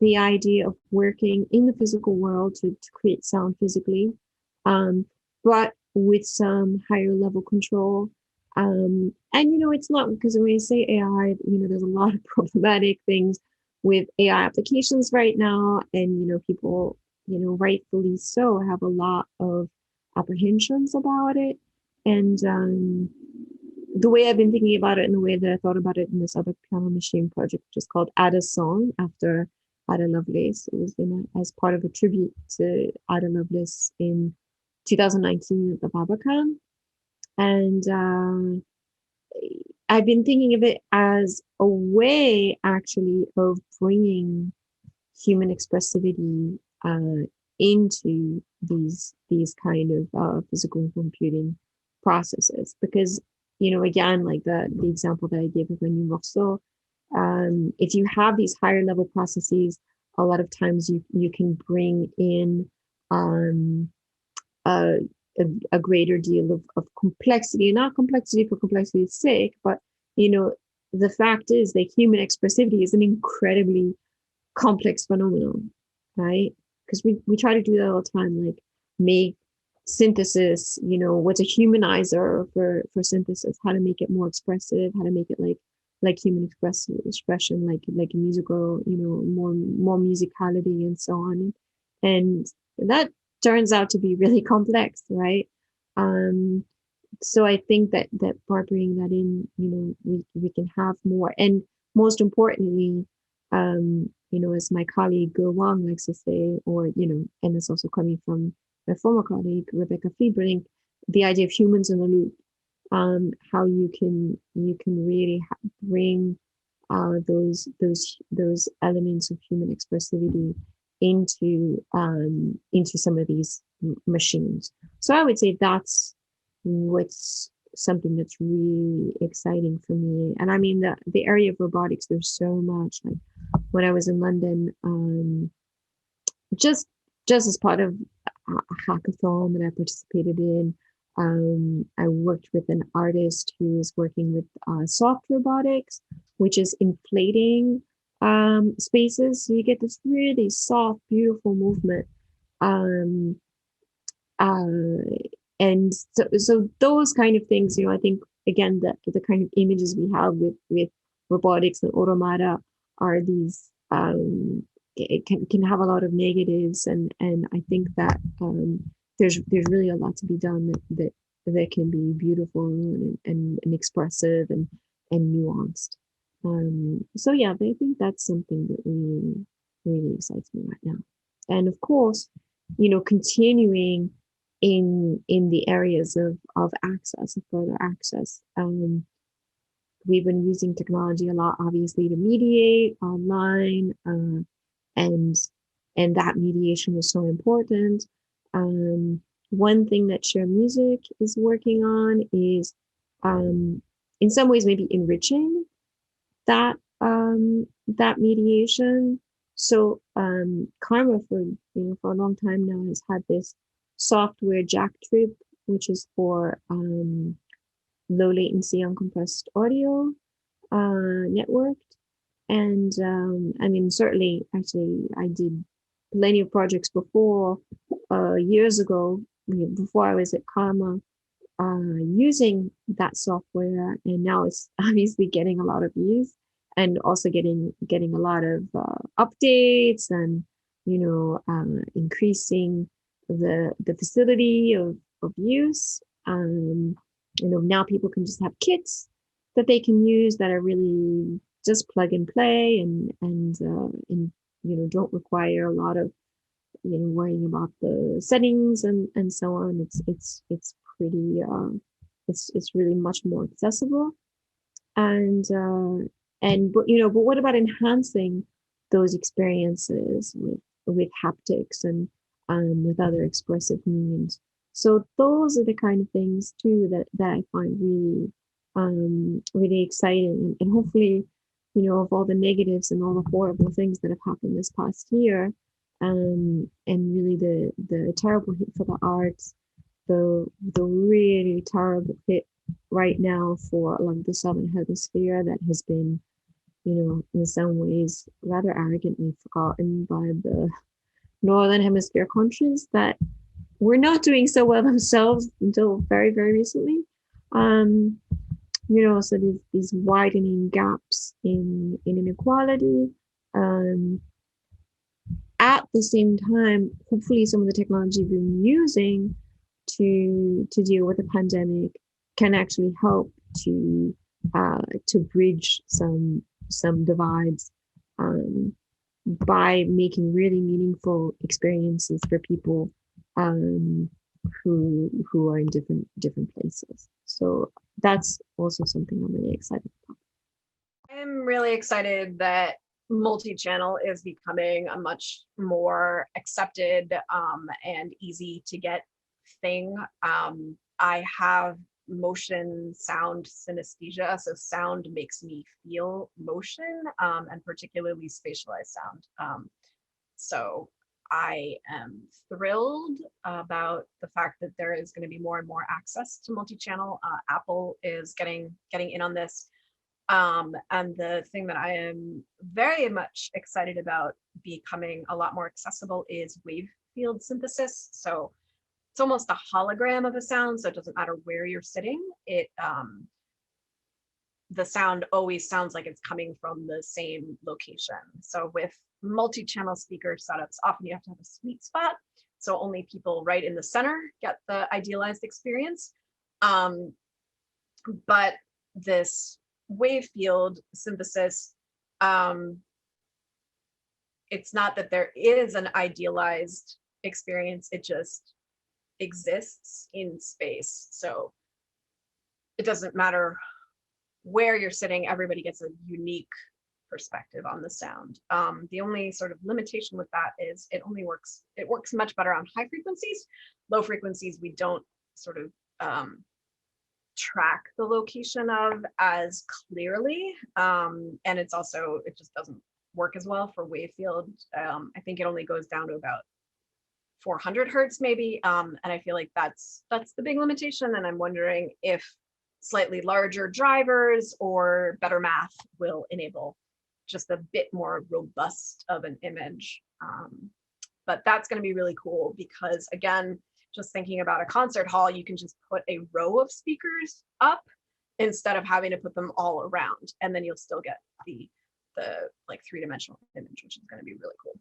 the idea of working in the physical world to create sound physically, but with some higher level control. And it's not, because when you say AI, there's a lot of problematic things with AI applications right now, and people, rightfully so, have a lot of apprehensions about it. And the way I've been thinking about it, and the way that I thought about it in this other piano machine project, which is called Ada Song, after Ada Lovelace. It was as part of a tribute to Ada Lovelace in 2019 at the Barbican. And I've been thinking of it as a way, actually, of bringing human expressivity into these kind of physical computing processes. Because, again, like the example that I gave of Menu Morceau, if you have these higher level processes, a lot of times you can bring in a greater deal of complexity, not complexity for complexity's sake, but the fact is that human expressivity is an incredibly complex phenomenon, right? Because we try to do that all the time, like make synthesis, what's a humanizer for synthesis, how to make it more expressive, how to make it like human expression, like a musical, more musicality and so on. And that turns out to be really complex, right? So I think that by bringing that in, we can have more. And most importantly, as my colleague Go Wang likes to say, or, and it's also coming from my former colleague, Rebecca Friedbrink, the idea of humans in the loop, how you can really bring those elements of human expressivity into some of these machines. So I would say that's what's something that's really exciting for me. And I mean, the area of robotics, there's so much. Like when I was in London, just as part of a hackathon that I participated in, I worked with an artist who is working with soft robotics, which is inflating spaces. So you get this really soft, beautiful movement. And so those kind of things, I think, again, the kind of images we have with robotics and automata are these, it can have a lot of negatives. And I think that there's really a lot to be done that can be beautiful and expressive and nuanced. So yeah, I think that's something that really, really excites me right now. And of course, continuing in the areas of access, of further access. We've been using technology a lot, obviously, to mediate online, and that mediation was so important. One thing that Share Music is working on is, in some ways, maybe enriching that mediation. So Karma for a long time now has had this software Jack Trip, which is for low latency uncompressed audio networked. And I mean, certainly, actually, I did plenty of projects before, years ago, before I was at Karma, using that software, and now it's obviously getting a lot of use, and also getting a lot of updates, and increasing the facility of use. Now people can just have kits that they can use that are really just plug and play, and don't require a lot of worrying about the settings and so on. It's pretty it's really much more accessible. But what about enhancing those experiences with haptics and with other expressive means? So those are the kind of things too that I find really really exciting, and hopefully, of all the negatives and all the horrible things that have happened this past year, and really the terrible hit for the arts, the really terrible hit right now for the Southern Hemisphere, that has been, in some ways rather arrogantly forgotten by the Northern Hemisphere countries that were not doing so well themselves until very, very recently. So there's these widening gaps in inequality. At the same time, hopefully some of the technology we've been using to deal with the pandemic can actually help to bridge some divides, by making really meaningful experiences for people who are in different places. So that's also something I'm really excited about. I'm really excited that multi-channel is becoming a much more accepted and easy to get thing. I have motion sound synesthesia, so sound makes me feel motion, and particularly spatialized sound. So I am thrilled about the fact that there is going to be more and more access to multi-channel. Apple is getting in on this. And the thing that I am very much excited about becoming a lot more accessible is wave field synthesis. So it's almost a hologram of a sound, so it doesn't matter where you're sitting. The sound always sounds like it's coming from the same location. So with multi-channel speaker setups, often you have to have a sweet spot, so only people right in the center get the idealized experience. But this wave field synthesis, it's not that there is an idealized experience, it just exists in space. So it doesn't matter where you're sitting, everybody gets a unique perspective on the sound. The only sort of limitation with that is it works much better on high frequencies. Low frequencies, we don't sort of track the location of as clearly. And it just doesn't work as well for wave field. I think it only goes down to about 400 hertz maybe. And I feel like that's the big limitation. And I'm wondering if slightly larger drivers or better math will enable just a bit more robust of an image. But that's going to be really cool because, again, just thinking about a concert hall, you can just put a row of speakers up instead of having to put them all around, and then you'll still get the like three-dimensional image, which is going to be really cool.